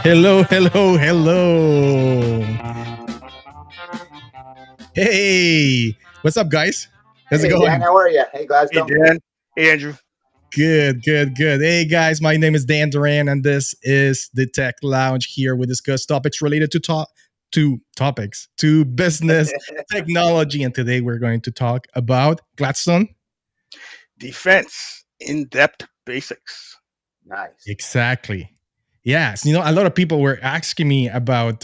Hello, hello, hello. Hey, what's up, guys? How's it Hey Dan, going? how are you? Hey Hey Gladstone. Dan. Hey Andrew. Good, good, good. Hey, guys, my name is Dan Duran, and this is the Tech Lounge. Here we discuss topics related to business, technology, and today we're going to talk about Gladstone. Defense. In-depth basics. Nice. Exactly. Yes, a lot of people were asking me about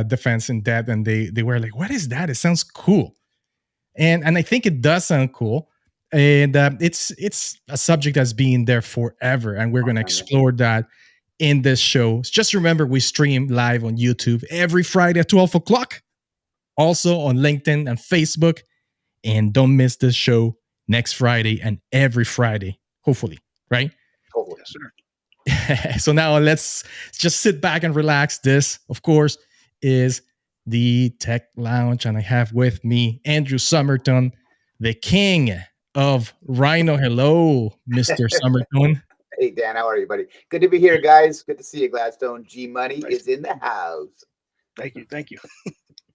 defense in depth, and they were like, "What is that? It sounds cool." And I think it does sound cool, and it's a subject that's been there forever, and we're going to explore that in this show. Just remember, we stream live on YouTube every Friday at 12 o'clock, also on LinkedIn and Facebook, and don't miss this show next Friday and every Friday, hopefully, right? Totally. Yes, sir. So now let's just sit back and relax. This, of course, is the Tech Lounge, and I have with me Andrew Somerton, the king of Rhino. Hello, Mr. Somerton. Hey Dan, how are you, buddy? Good to be here, guys. Good to see you, Gladstone. G Money Nice. is in the house. Thank you. Thank you.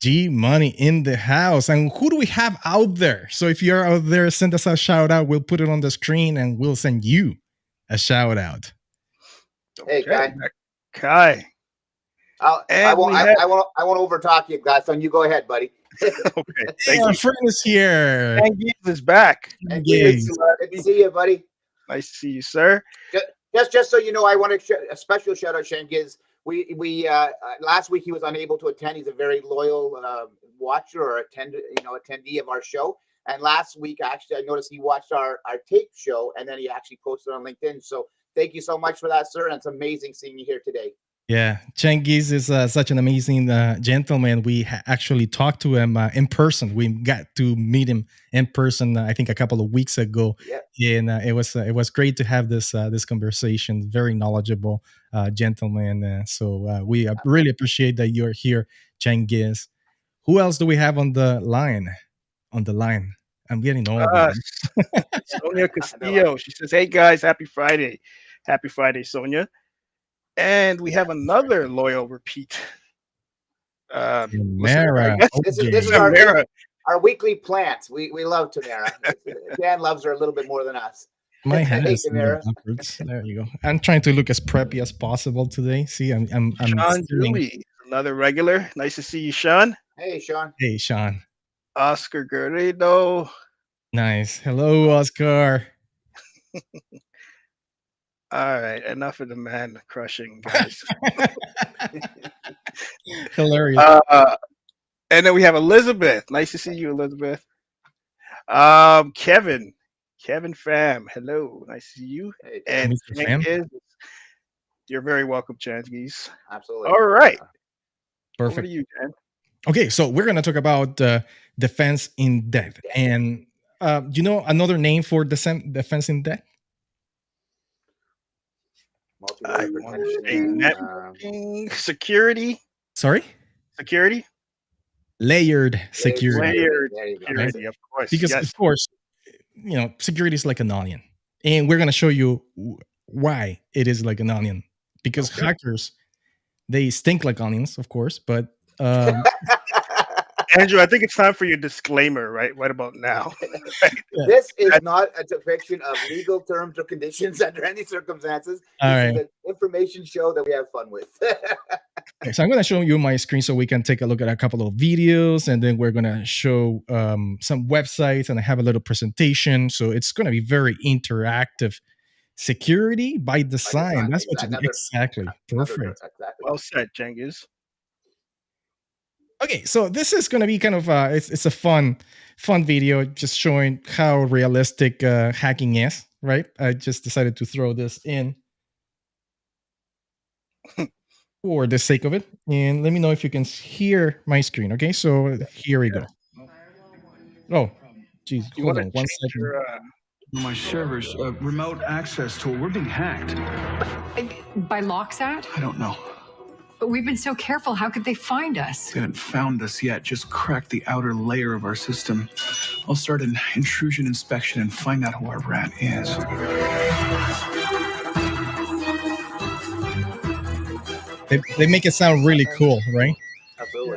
G Money in the house. And who do we have out there? So if you're out there, send us a shout out. We'll put it on the screen and we'll send you a shout out. Hey, Kai. Kai. I And won't. we have- I won't overtalk you, Gladstone. You go ahead, buddy. Okay. Hey, Thank our you. friend is here. Dan Gibbs is back. And Yeah. good to see you, buddy. Nice to see you, sir. Just so you know, I want to a special shout out Shangiz. We last week he was unable to attend. He's a very loyal watcher or attendee of our show. And last week, actually, I noticed he watched our tape show and then he actually posted on LinkedIn. So thank you so much for that, sir. And it's amazing seeing you here today. Yeah, Cengiz is such an amazing gentleman. We actually talked to him in person. We got to meet him in person, I think, a couple of weeks ago, Yeah. and it was great to have this conversation. Very knowledgeable gentleman. So we really appreciate that you're here, Cengiz. Who else do we have on the line? I'm getting old. Man. Sonia Castillo. She says, "Hey guys, happy Friday. Happy Friday, Sonia." And we have another loyal repeat. Tamara. This is our weekly plants. We love Tamara. Dan loves her a little bit more than us. My Hey, hand is Tamara. backwards. There you go. I'm trying to look as preppy as possible today. See, I'm Sean stealing- Julie, another regular. Nice to see you, Sean. Hey, Sean. Hey, Sean. Oscar Guerrero. Nice. Hello, Oscar. All right, enough of the man crushing, guys. Hilarious. And then we have Elizabeth. Nice to see you, Elizabeth. Kevin Pham. Hello, nice to see you. Hey, And Mr. Pham. Cengiz, you're very welcome, Chanskis. absolutely. All right, over Perfect. to you, Dan. Okay, so we're gonna talk about defense in depth, and do you know another name for defense in depth? I Multi-layer want to say protection, networking, security, Sorry, layered security. layered There you go. security, of course. Because yes. of course, security is like an onion, and we're gonna show you why it is like an onion. Because Okay. hackers, they stink like onions, of course, but Andrew, I think it's time for your disclaimer, right about now. This is not a depiction of legal terms or conditions under any circumstances. All This right. is an information show that we have fun with. Okay, so I'm going to show you my screen so we can take a look at a couple of videos, and then we're going to show some websites, and I have a little presentation. So it's going to be very interactive. Security by design. design, That's what exactly. Perfect. Exactly. Well said, Cengiz. Okay, so this is going to be kind of it's a fun video, just showing how realistic hacking is. Right? I just decided to throw this in for the sake of it, and let me know if you can hear my screen. Okay, so here we go. Oh, geez, You hold want on to 1 change second. your My servers, remote access tool. We're being hacked. By Loxat? I don't know. But we've been so careful. How could they find us? They haven't found us yet. Just cracked the outer layer of our system. I'll start an intrusion inspection and find out who our rat is. They make it sound really cool, right? Absolutely.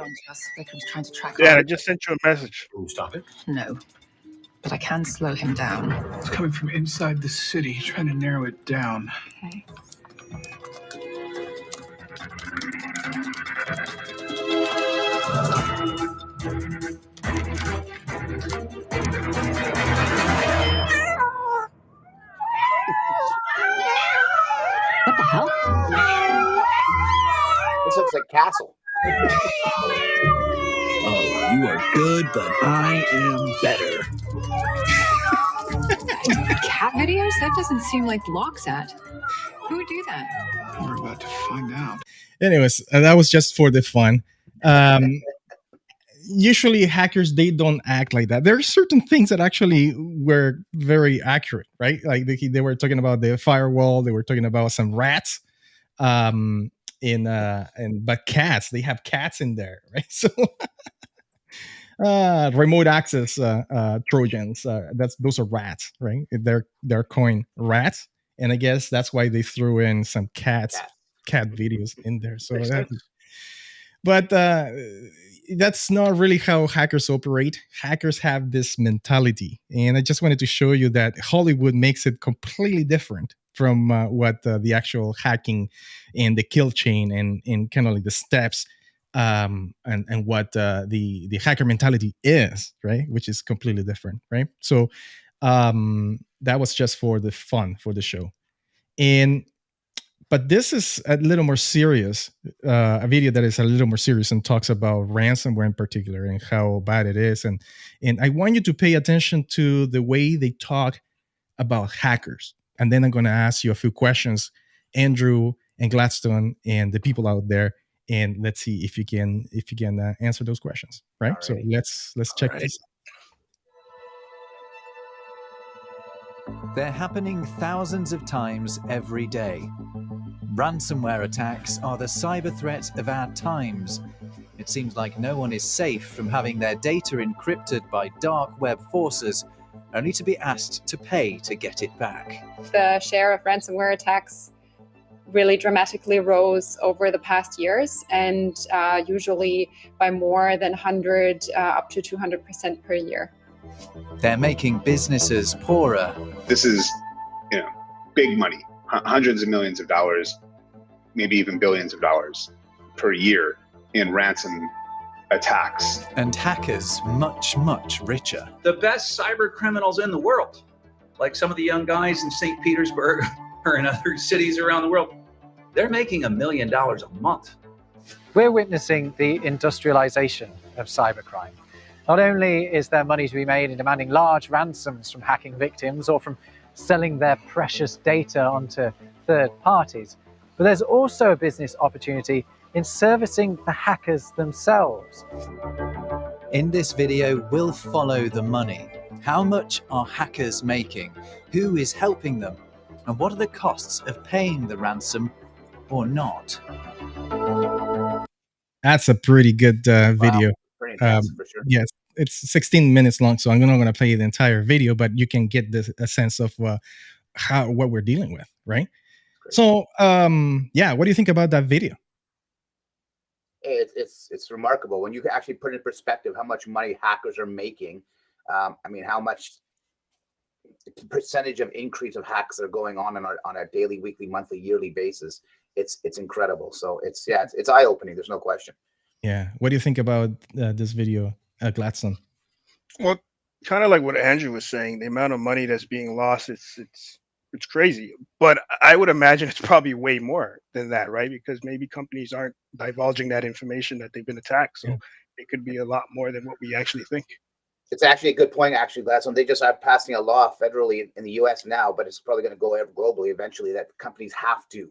Vikram's trying to track Yeah, I our... just sent you a message. Can you stop it? No, but I can slow him down. It's coming from inside the city, trying to narrow it down. Okay. What the hell? This looks like Castle. Oh, you are good, but I am better. Cat videos? That doesn't seem like Locksat. Who would do that? We're about to find out. Anyways, that was just for the fun. Usually hackers, they don't act like that. There are certain things that actually were very accurate, right? Like they were talking about the firewall, they were talking about some rats. But cats, they have cats in there, right? So remote access trojans, those are rats, right? They're coin rats, and I guess that's why they threw in some cat videos in there. So Makes sense. but that's not really how hackers operate. Hackers have this mentality, and I just wanted to show you that Hollywood makes it completely different from what the actual hacking and the kill chain and kind of like the steps and what the hacker mentality is, right? Which is completely different, right? So that was just for the fun for the show, but this is a little more serious, a video that is a little more serious and talks about ransomware in particular and how bad it is. And I want you to pay attention to the way they talk about hackers. And then I'm going to ask you a few questions, Andrew and Gladstone and the people out there. And let's see if you can answer those questions, right? So let's check this. They're happening thousands of times every day. Ransomware attacks are the cyber threat of our times. It seems like no one is safe from having their data encrypted by dark web forces, only to be asked to pay to get it back. The share of ransomware attacks really dramatically rose over the past years, and usually by more than 100 up to 200% per year. They're making businesses poorer. This is, big money, hundreds of millions of dollars, maybe even billions of dollars per year in ransom attacks. And hackers much, much richer. The best cyber criminals in the world, like some of the young guys in St. Petersburg or in other cities around the world, they're making $1 million a month. We're witnessing the industrialization of cybercrime. Not only is there money to be made in demanding large ransoms from hacking victims or from selling their precious data onto third parties, but there's also a business opportunity in servicing the hackers themselves. In this video, we'll follow the money. How much are hackers making? Who is helping them? And what are the costs of paying the ransom or not? That's a pretty good video. Pretty intense, for sure. Yes, it's 16 minutes long, so I'm not going to play the entire video, but you can get a sense of what we're dealing with, right? Great. So, what do you think about that video? It's remarkable when you actually put in perspective how much money hackers are making. How much percentage of increase of hacks that are going on a daily, weekly, monthly, yearly basis. It's incredible. So it's eye-opening. There's no question. Yeah. What do you think about this video, Gladstone? Well, kind of like what Andrew was saying, the amount of money that's being lost, it's crazy. But I would imagine it's probably way more than that, right? Because maybe companies aren't divulging that information that they've been attacked. So it could be a lot more than what we actually think. It's actually a good point, actually, Gladstone. They just are passing a law federally in the U.S. now, but it's probably going to go globally eventually, that companies have to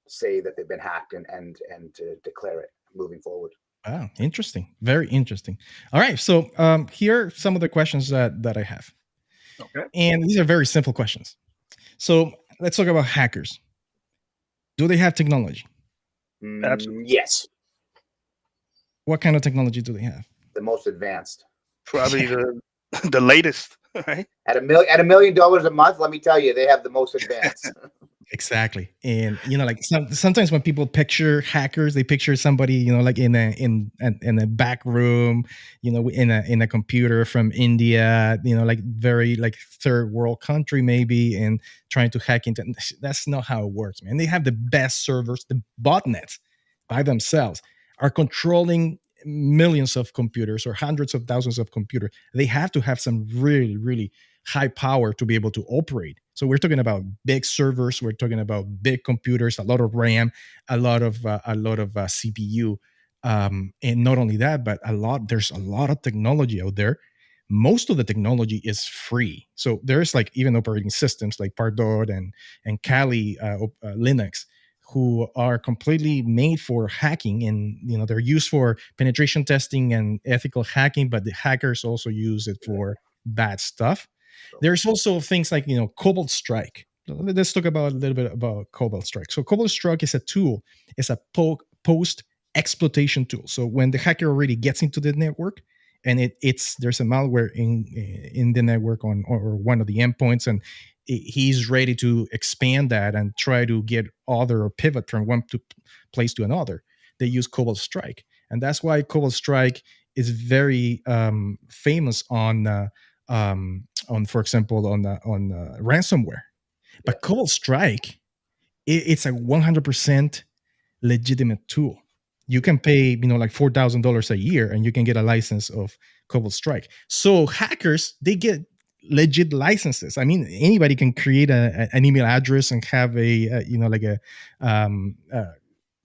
say that they've been hacked and to declare it moving forward. Wow, interesting. Very interesting. All right, so here are some of the questions that I have. Okay. And these are very simple questions. So let's talk about hackers. Do they have technology? Absolutely. Yes. What kind of technology do they have? The most advanced. Probably the latest, right? At $1 million a month, let me tell you, they have the most advanced. Exactly. And like sometimes when people picture hackers, they picture somebody, like in a back room, in a computer from India, like very like third world country maybe, and trying to hack into. That's not how it works, man. They have the best servers, the botnets by themselves are controlling millions of computers or hundreds of thousands of computers. They have to have some really, really high power to be able to operate. So we're talking about big servers, we're talking about big computers, a lot of RAM, a lot of CPU, and not only that, but there's a lot of technology out there. Most of the technology is free. So there's like even operating systems like Pardot and Kali Linux, who are completely made for hacking, and they're used for penetration testing and ethical hacking, but the hackers also use it for bad stuff. There's also things like Cobalt Strike. Let's talk about a little bit about Cobalt Strike. So Cobalt Strike is a tool, it's a post exploitation tool. So when the hacker already gets into the network, and there's a malware in the network or one of the endpoints, and he's ready to expand that and try to get other or pivot from one place to another. They use Cobalt Strike, and that's why Cobalt Strike is very famous on, for example, on ransomware. But Cobalt Strike, it's a 100% legitimate tool. You can pay, like $4,000 a year, and you can get a license of Cobalt Strike. So hackers, they get legit licenses. I mean, anybody can create an email address and have like a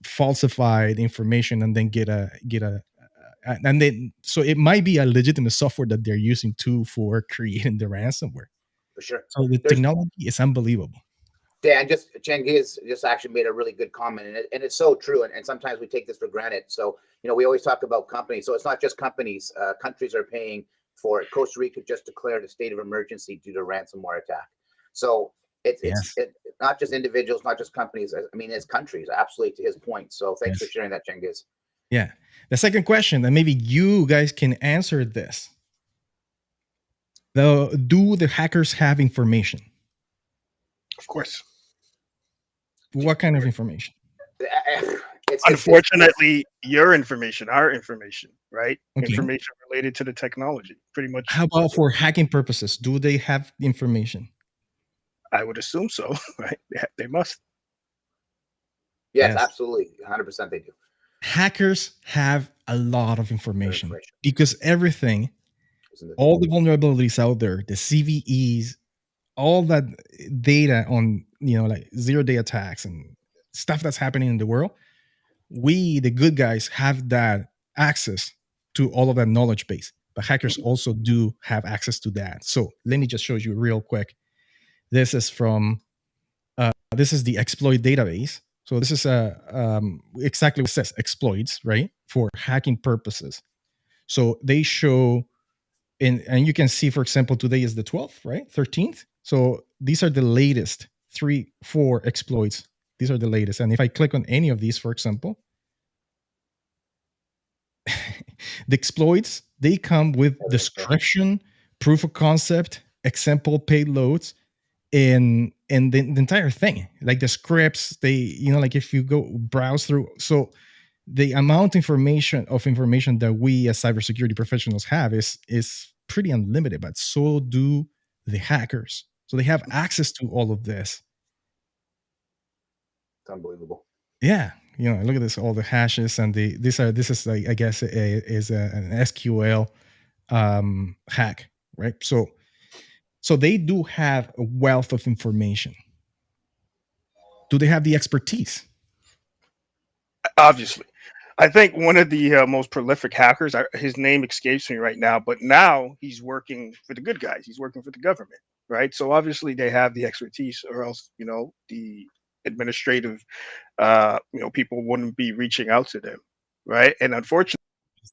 falsified information, and then get a and then so it might be a legitimate software that they're using too for creating the ransomware. For sure. So the technology is unbelievable. Dan, Cengiz just actually made a really good comment, and it's so true. And sometimes we take this for granted. So we always talk about companies. So it's not just companies. Countries are paying for it. Costa Rica just declared a state of emergency due to ransomware attack. So it's not just individuals, not just companies. I mean, it's countries. Absolutely, to his point. So thanks for sharing that, Cengiz. Yeah. The second question, and maybe you guys can answer this. Do the hackers have information? Of course. What kind of information? Unfortunately, your information, our information, right? Okay. Information related to the technology, pretty much. How about for hacking purposes? Do they have information? I would assume so, right? They must. Yes, absolutely. 100% they do. Hackers have a lot of information because everything, all the vulnerabilities out there, the CVEs, all that data on, like zero-day attacks and stuff that's happening in the world, we, the good guys, have that access to all of that knowledge base. But hackers also do have access to that. So let me just show you real quick. This is this is the exploit database. So this is exactly what it says, exploits, right? For hacking purposes. So they show, and you can see, for example, today is the 12th, right? 13th. So these are the latest 3-4 exploits. These are the latest. And if I click on any of these, for example, the exploits, they come with description, proof of concept, example payloads, and the entire thing, like the scripts, they, like if you go browse through. So the amount of information that we as cybersecurity professionals have is pretty unlimited, but so do the hackers. So they have access to all of this. It's unbelievable. Yeah, look at this, all the hashes, and this is like, I guess is an SQL hack, right? So they do have a wealth of information. Do they have the expertise? Obviously. I think one of the most prolific hackers, his name escapes me right now, but now he's working for the good guys. He's working for the government, right? So obviously they have the expertise, or else, the administrative, people wouldn't be reaching out to them, right? And unfortunately,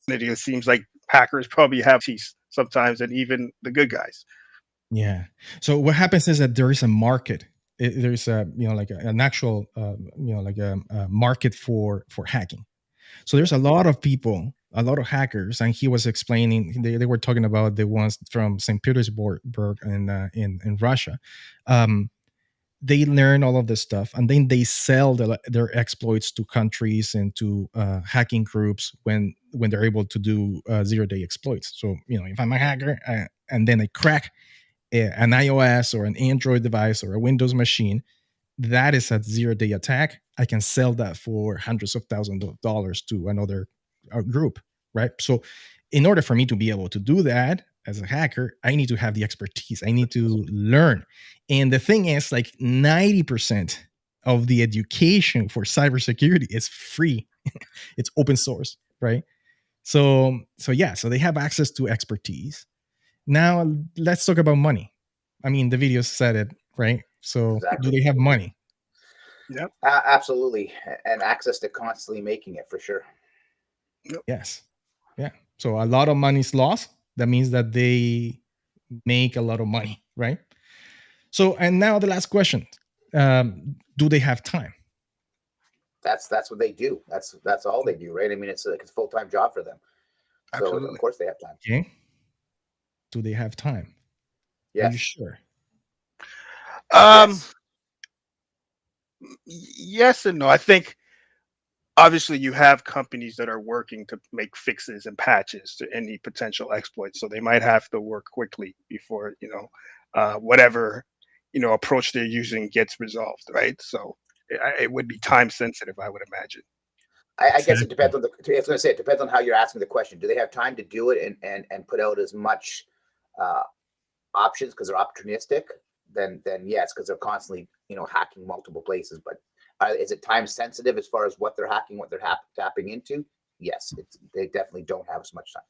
it seems like hackers probably have expertise sometimes, and even the good guys. Yeah. So what happens is that there is a market. There's like an actual, like a market for hacking. So there's a lot of people, a lot of hackers, and he was explaining. They were talking about the ones from St. Petersburg in Russia. they learn all of this stuff, and then they sell their exploits to countries and to hacking groups when they're able to do 0-day exploits. So if I'm a hacker and then I crack an iOS or an Android device or a Windows machine, that is a 0-day attack. I can sell that for hundreds of thousands of dollars to another group, right? So in order for me to be able to do that as a hacker, I need to have the expertise. I need to learn. And the thing is, like 90% of the education for cybersecurity is free. It's open source, right? So they have access to expertise. Now let's talk about money. I mean, the video said it, right? So Exactly. do they have money? Yep. Absolutely, and access to constantly making it for sure. Yep. Yes. Yeah. So a lot of money is lost. That means that they make a lot of money, right? So, and now the last question: do they have time? That's what they do. That's all they do, right? I mean, it's a full-time job for them. So Absolutely. of course they have time. Okay. Do they have time? Are you Yes. sure? Yes. Yes and no. I think obviously you have companies that are working to make fixes and patches to any potential exploits, so they might have to work quickly before whatever approach they're using gets resolved, right? So it would be time sensitive, I would imagine. I guess it depends on I was going to say it depends on how you're asking the question. Do they have time to do it and put out as much options because they're opportunistic? Then yes, because they're constantly hacking multiple places. But is it time sensitive as far as what they're hacking, what they're tapping into? Yes, they definitely don't have as much time.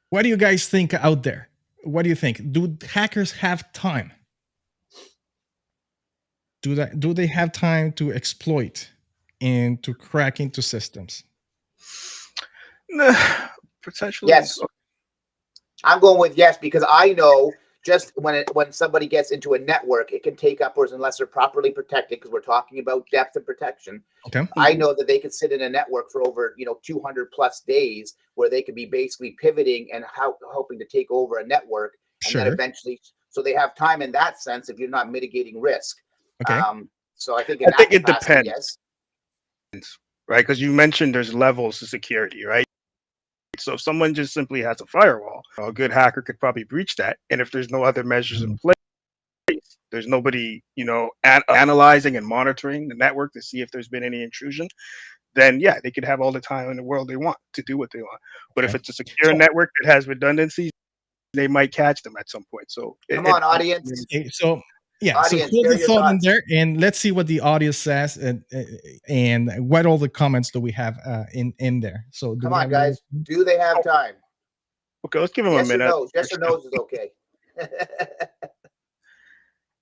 What do you guys think out there? What do you think? Do hackers have time? Do they have time to exploit and to crack into systems? Potentially. Yes. I'm going with yes because I know just when somebody gets into a network, it can take upwards unless they're properly protected, because we're talking about depth and protection. Okay. I know that they could sit in a network for over 200 plus days where they could be basically pivoting and hoping to take over a network, and then eventually, so they have time in that sense if you're not mitigating risk. Okay. So I think it depends, yes. Right? Because you mentioned there's levels to security, right? So if someone just simply has a firewall, a good hacker could probably breach that. And if there's no other measures in place, there's nobody, analyzing and monitoring the network to see if there's been any intrusion, then yeah, they could have all the time in the world they want to do what they want. But if it's a secure network that has redundancies, they might catch them at some point. So come on, audience. So yeah, audience, so hold the thought in there, and let's see what the audience says, and what all the comments do we have in there. So come on, guys, do they have time? Okay, let's give them a minute. Or no? Yes or no is okay.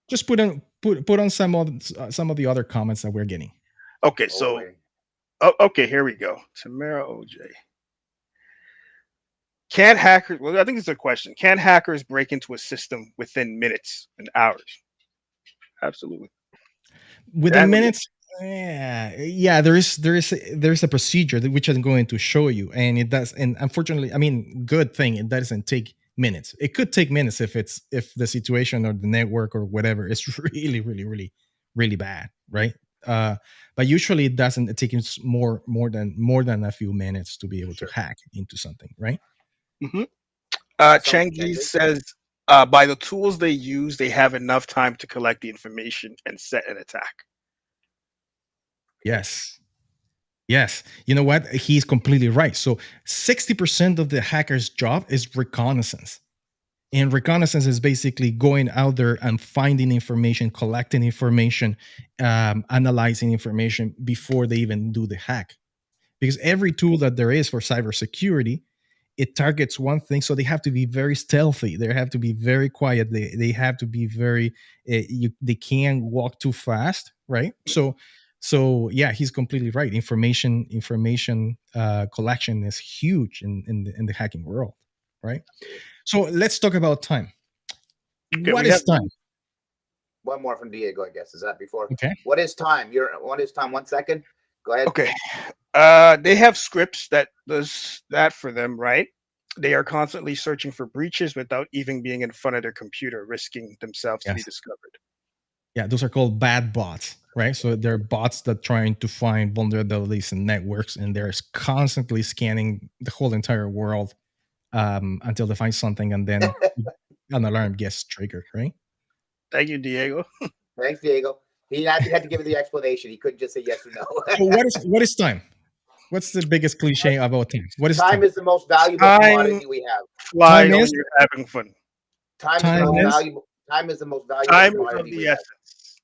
Just put on some of the other comments that we're getting. Okay, so okay, here we go. Tamara OJ. Can hackers? Well, I think it's a question. Can hackers break into a system within minutes and hours? Absolutely. Within minutes, yeah. There's a procedure which I'm going to show you, and it does. And unfortunately, I mean, good thing it doesn't take minutes. It could take minutes if the situation or the network or whatever is really, really, really, really bad, right? But usually it doesn't. It takes more than a few minutes to be able to hack into something, right? Mm-hmm. Changi says by the tools they use, they have enough time to collect the information and set an attack. Yes. You know what? He's completely right. So 60% of the hacker's job is reconnaissance. And reconnaissance is basically going out there and finding information, collecting information, analyzing information before they even do the hack. Because every tool that there is for cybersecurity, it targets one thing, so they have to be very stealthy. They have to be very quiet. They have to be very. They can't walk too fast, right? So yeah, he's completely right. Information collection is huge in the hacking world, right? So let's talk about time. Okay, what is time? One more from Diego, I guess. Is that before? Okay. What is time? What is time? 1 second. Go ahead. Okay. They have scripts that does that for them, right? They are constantly searching for breaches without even being in front of their computer, risking themselves to be discovered. Yeah, those are called bad bots, right? So they're bots that trying to find vulnerabilities in networks, and they're constantly scanning the whole entire world until they find something, and then an alarm gets triggered, right? Thank you, Diego. Thanks, Diego. He had to give it the explanation. He couldn't just say yes or no. So what is time? What's the biggest cliche about time? What is Time time? is the most valuable commodity we have. Fly Time when is you're having fun. Time is the time most is valuable. Time is the most valuable Time is of commodity the we have. essence.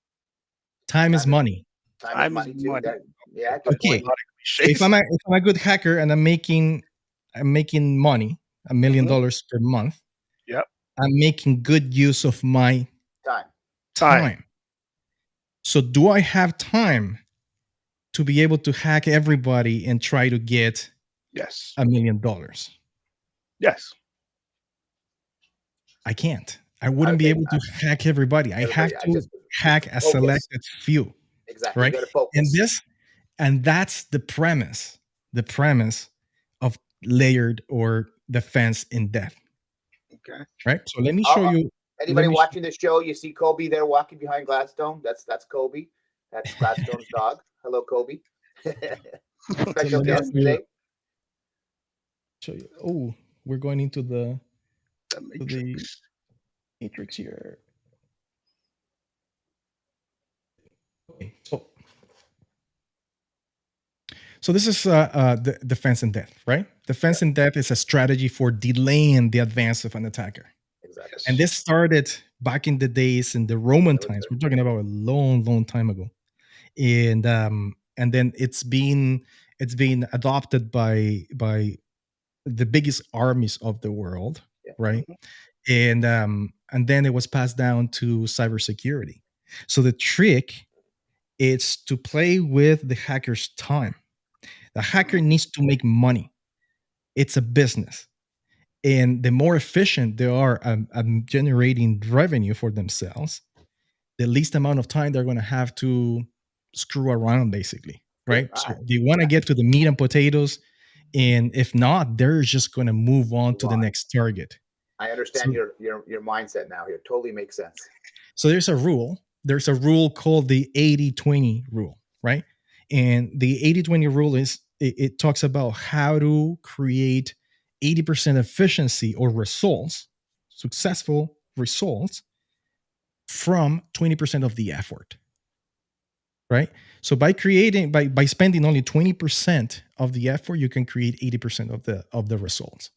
time is money. Time Time is is money too. money. Yeah, good Okay, point. so if I'm a good hacker and I'm making money, $1 million per month, Yep. I'm making good use of my Time. time. So do I have time to be able to hack everybody and try to get Yes. $1 million? Yes. I can't. I wouldn't be able to hack everybody. I have to hack a selected few. Exactly. Right. You got to focus. And that's the premise of layered or defense in depth. Okay. Right. So let me show you. Anybody watching the show, you see Kobe there walking behind Gladstone. That's Kobe. That's Gladstone's dog. Hello, Kobe. Special guest today. Show you. Oh, we're going into the matrix here. Okay, so this is the defense in depth, right? Defense in depth is a strategy for delaying the advance of an attacker. Exactly. And this started back in the days in the Roman times. We're talking about a long, long time ago, and then it's been adopted by the biggest armies of the world, right? And then it was passed down to cybersecurity. So the trick is to play with the hacker's time. The hacker needs to make money. It's a business. And the more efficient they are generating revenue for themselves, the least amount of time they're going to have to screw around, basically, right? So they want to get to the meat and potatoes. And if not, they're just going to move on to the next target. I understand your mindset now here. Totally makes sense. So there's a rule. There's a rule called the 80-20 rule, right? And the 80-20 rule is it talks about how to create 80% efficiency or results, successful results, from 20% of the effort. Right? So by spending only 20% of the effort, you can create 80% of the results.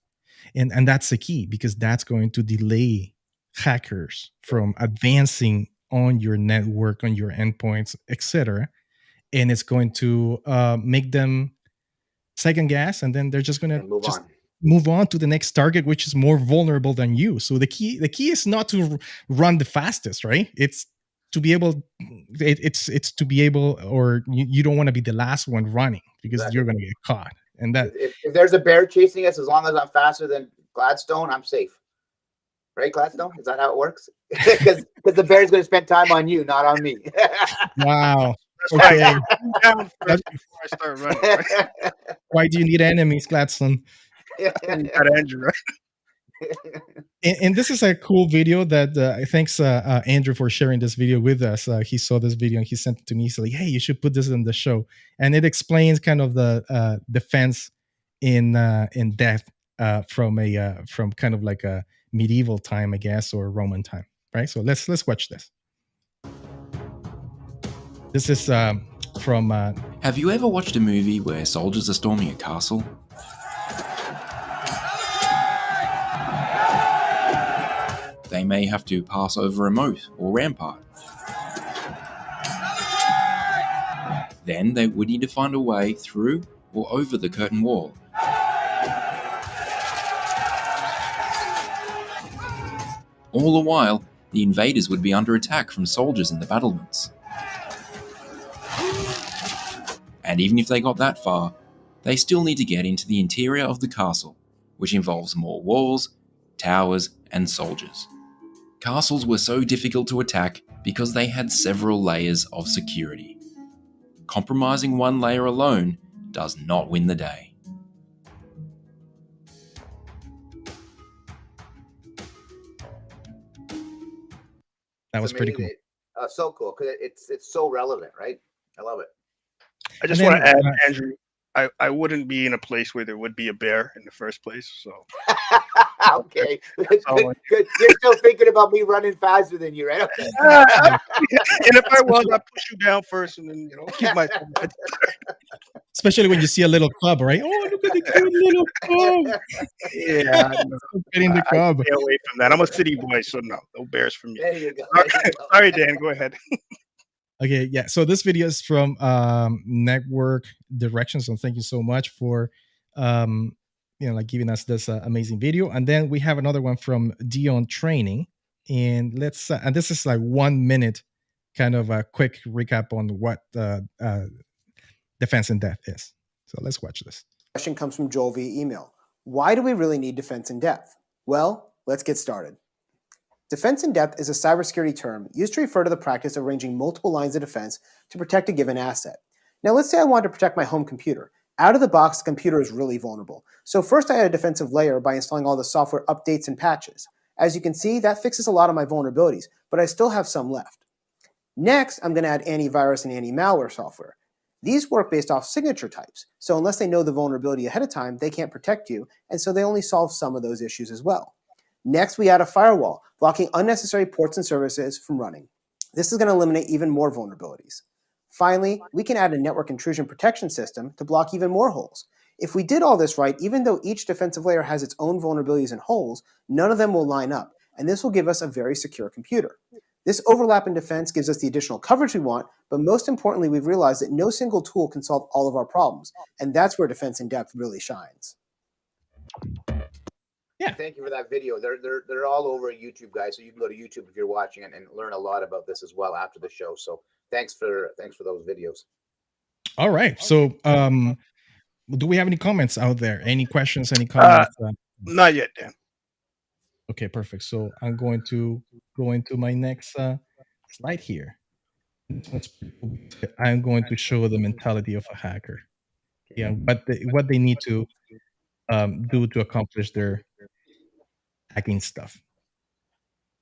And that's the key, because that's going to delay hackers from advancing on your network, on your endpoints, etc. And it's going to make them second guess, and then they're just going to move on to the next target, which is more vulnerable than you. So the key is not to run the fastest, right? It's to be able, it's to be able, or you don't want to be the last one running, because you're going to get caught. And that if there's a bear chasing us, as long as I'm faster than Gladstone, I'm safe. Right, Gladstone? Is that how it works? Because the bear's going to spend time on you, not on me. Wow. Okay. Down first before I start running. Right? Why do you need enemies, Gladstone? You got Andrew, right? And this is a cool video that thanks Andrew for sharing this video with us. He saw this video and he sent it to me. He's like, hey, you should put this in the show. And it explains kind of the defense in depth from kind of like a medieval time, I guess, or Roman time, right? So let's watch this. This is from... Have you ever watched a movie where soldiers are storming a castle? They may have to pass over a moat or rampart. Then they would need to find a way through or over the curtain wall. All the while, the invaders would be under attack from soldiers in the battlements. And even if they got that far, they still need to get into the interior of the castle, which involves more walls, towers, and soldiers. Castles were so difficult to attack because they had several layers of security. Compromising one layer alone does not win the day. That was pretty cool. So cool because it's so relevant, right? I love it. I just want to add, Andrew, I wouldn't be in a place where there would be a bear in the first place. So okay, good. You're still thinking about me running faster than you, right? Okay. And if I was, I'd push you down first, and then keep my. Especially when you see a little cub, right? Oh, look at the cute little cub. Yeah, getting the cub. Stay away from that. I'm a city boy, so no bears for me. There you go. Sorry, Dan. Go ahead. Okay, yeah. So this video is from Network Directions, and thank you so much for like giving us this amazing video. And then we have another one from Dion Training, and let's and this is like 1 minute, kind of a quick recap on what defense in depth is. So let's watch this. Question comes from Joel via email. Why do we really need defense in depth? Well, let's get started. Defense in depth is a cybersecurity term used to refer to the practice of arranging multiple lines of defense to protect a given asset. Now, let's say I want to protect my home computer. Out of the box, the computer is really vulnerable. So first I add a defensive layer by installing all the software updates and patches. As you can see, that fixes a lot of my vulnerabilities, but I still have some left. Next, I'm going to add antivirus and anti-malware software. These work based off signature types, so unless they know the vulnerability ahead of time, they can't protect you, and so they only solve some of those issues as well. Next, we add a firewall, blocking unnecessary ports and services from running. This is going to eliminate even more vulnerabilities. Finally, we can add a network intrusion protection system to block even more holes. If we did all this right, even though each defensive layer has its own vulnerabilities and holes, none of them will line up, and this will give us a very secure computer. This overlap in defense gives us the additional coverage we want, but most importantly, we've realized that no single tool can solve all of our problems, and that's where defense in depth really shines. Yeah. Thank you for that video. They're all over YouTube, guys. So you can go to YouTube if you're watching it and learn a lot about this as well after the show. So thanks for those videos. All right. So do we have any comments out there? Any questions? Any comments? Not yet, Dan. Okay, perfect. So I'm going to go into my next slide here. I'm going to show the mentality of a hacker. Yeah, what they need to do to accomplish their hacking stuff.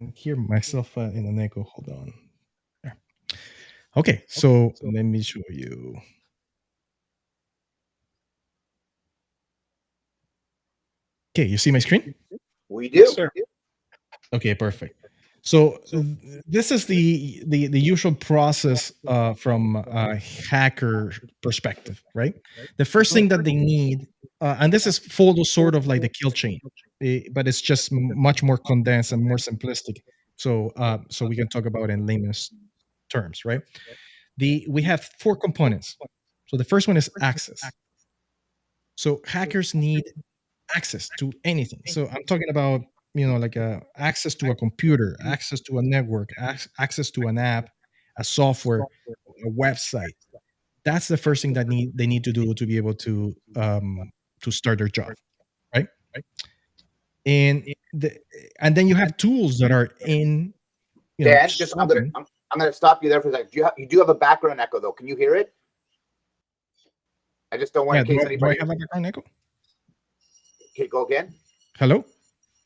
I hear myself in an echo. Hold on. There. Okay, so let me show you. Okay, you see my screen? We do. Yes, sir. Okay, perfect. So this is the usual process from a hacker perspective, right? The first thing that they need, and this is follows sort of like the kill chain, but it's just much more condensed and more simplistic. So so we can talk about it in layman's terms, right? We have 4 components. So the first one is access. So hackers need access to anything. So I'm talking about like access to a computer, access to a network, access to an app, a software, a website. That's the first thing that they need to do to be able to start their job, right? And then you have tools that are in. Dan, I'm gonna stop you there for a second. You do have a background echo though. Can you hear it? I just don't want in case anybody. Do I have a background echo? Okay, go again. Hello.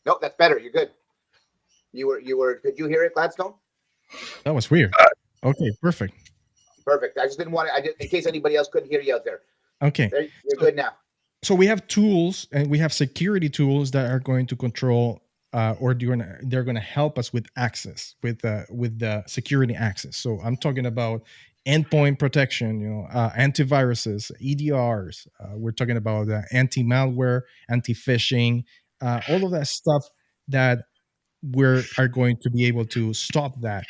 No, that's better. You're good. You were. Could you hear it, Gladstone? That was weird. Okay, perfect. Perfect. I just didn't want to. In case anybody else couldn't hear you out there. Okay. You're good now. So we have tools and we have security tools that are going to control or they're going to help us with access, with the security access. So I'm talking about endpoint protection, antiviruses, EDRs. We're talking about anti-malware, anti-phishing, all of that stuff that are going to be able to stop that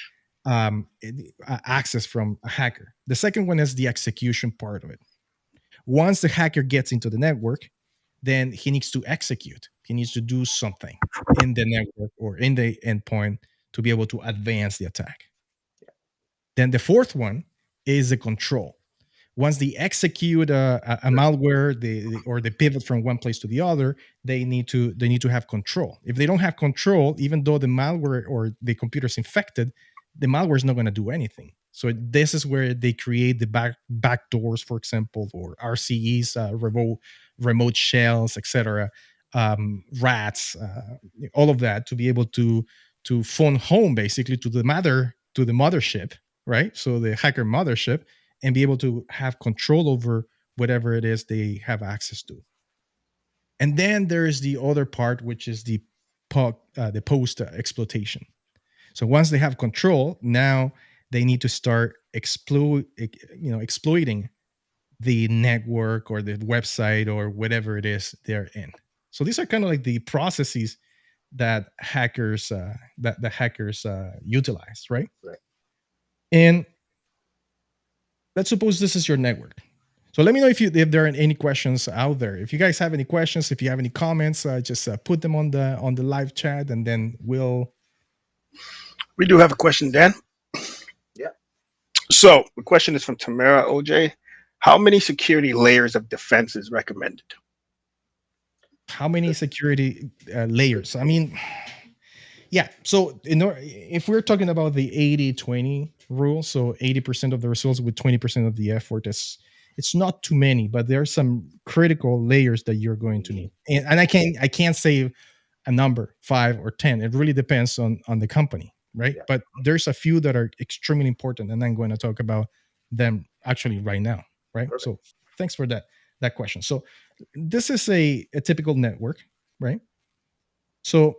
access from a hacker. The second one is the execution part of it. Once the hacker gets into the network, then he needs to execute. He needs to do something in the network or in the endpoint to be able to advance the attack. Then the fourth one is the control. Once they execute a malware, or they pivot from one place to the other, they need to have control. If they don't have control, even though the malware or the computer is infected, the malware is not going to do anything. So this is where they create the back doors, for example, or RCEs, remote shells, etc., rats, all of that, to be able to phone home basically to to the mothership, right? So the hacker mothership, and be able to have control over whatever it is they have access to. And then there is the other part, which is the post exploitation. So once they have control, now they need to start exploiting the network or the website or whatever it is they're in. So these are kind of like the processes that hackers utilize, right? Right. And let's suppose this is your network. So let me know if there are any questions out there. If you guys have any questions, if you have any comments, just put them on the live chat, and then We do have a question, Dan. Yeah. So the question is from Tamara OJ. How many security layers of defense is recommended? How many security layers? I mean, yeah. So if we're talking about the 80-20 rule, so 80% of the results with 20% of the effort, it's not too many, but there are some critical layers that you're going to need. And I can't say a number, 5 or 10. It really depends on the company, right? Yeah. But there's a few that are extremely important, and I'm going to talk about them actually right now, right? Perfect. So thanks for that question. So this is a typical network, right? So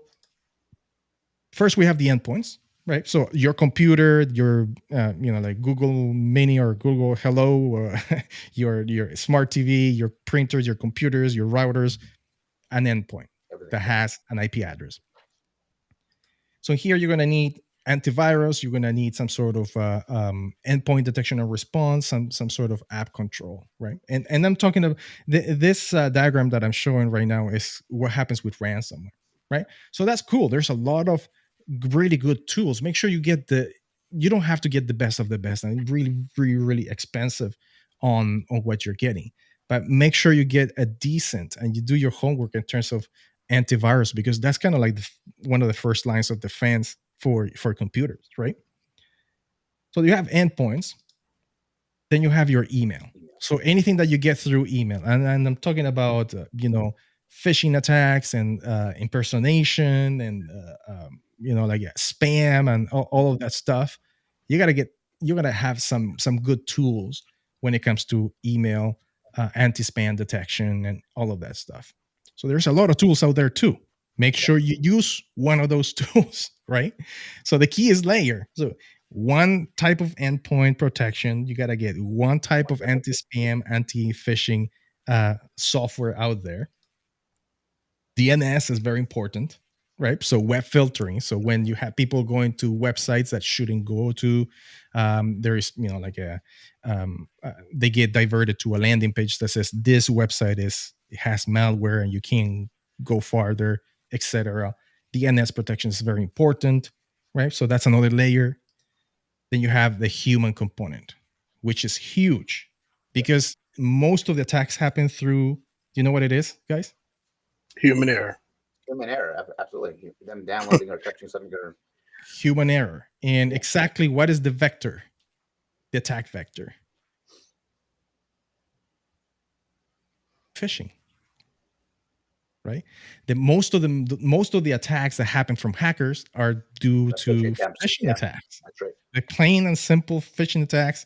first we have the endpoints, right? So your computer, your like Google Mini or Google Hello, your smart TV, your printers, your computers, your routers, an endpoint that has an IP address. So here you're going to need antivirus. You're going to need some sort of endpoint detection and response, some sort of app control, right? And I'm talking about this diagram that I'm showing right now is what happens with ransomware, right? So that's cool. There's a lot of really good tools. Make sure you get you don't have to get the best of the best and really, really, really expensive on what you're getting. But make sure you get a decent and you do your homework in terms of antivirus, because that's kind of like one of the first lines of defense for computers, right? So you have endpoints, then you have your email. So anything that you get through email, and I'm talking about phishing attacks and impersonation and like spam and all of that stuff. You're gonna have some good tools when it comes to email, anti-spam detection, and all of that stuff. So there's a lot of tools out there too. Make sure you use one of those tools, right? So the key is layer. So one type of endpoint protection, you got to get one type of anti-spam, anti-phishing software out there. DNS is very important, right? So web filtering. So when you have people going to websites that shouldn't go to, there is they get diverted to a landing page that says this website has malware and you can't go farther, etc. DNS protection is very important, right? So that's another layer. Then you have the human component, which is huge because most of the attacks happen through. Do you know what it is, guys? Human error. Human error, absolutely. Them downloading or touching something. Human error. And exactly what is the vector? The attack vector. Phishing. Right? Most of the attacks that happen from hackers are due to phishing attacks. That's right. The plain and simple phishing attacks,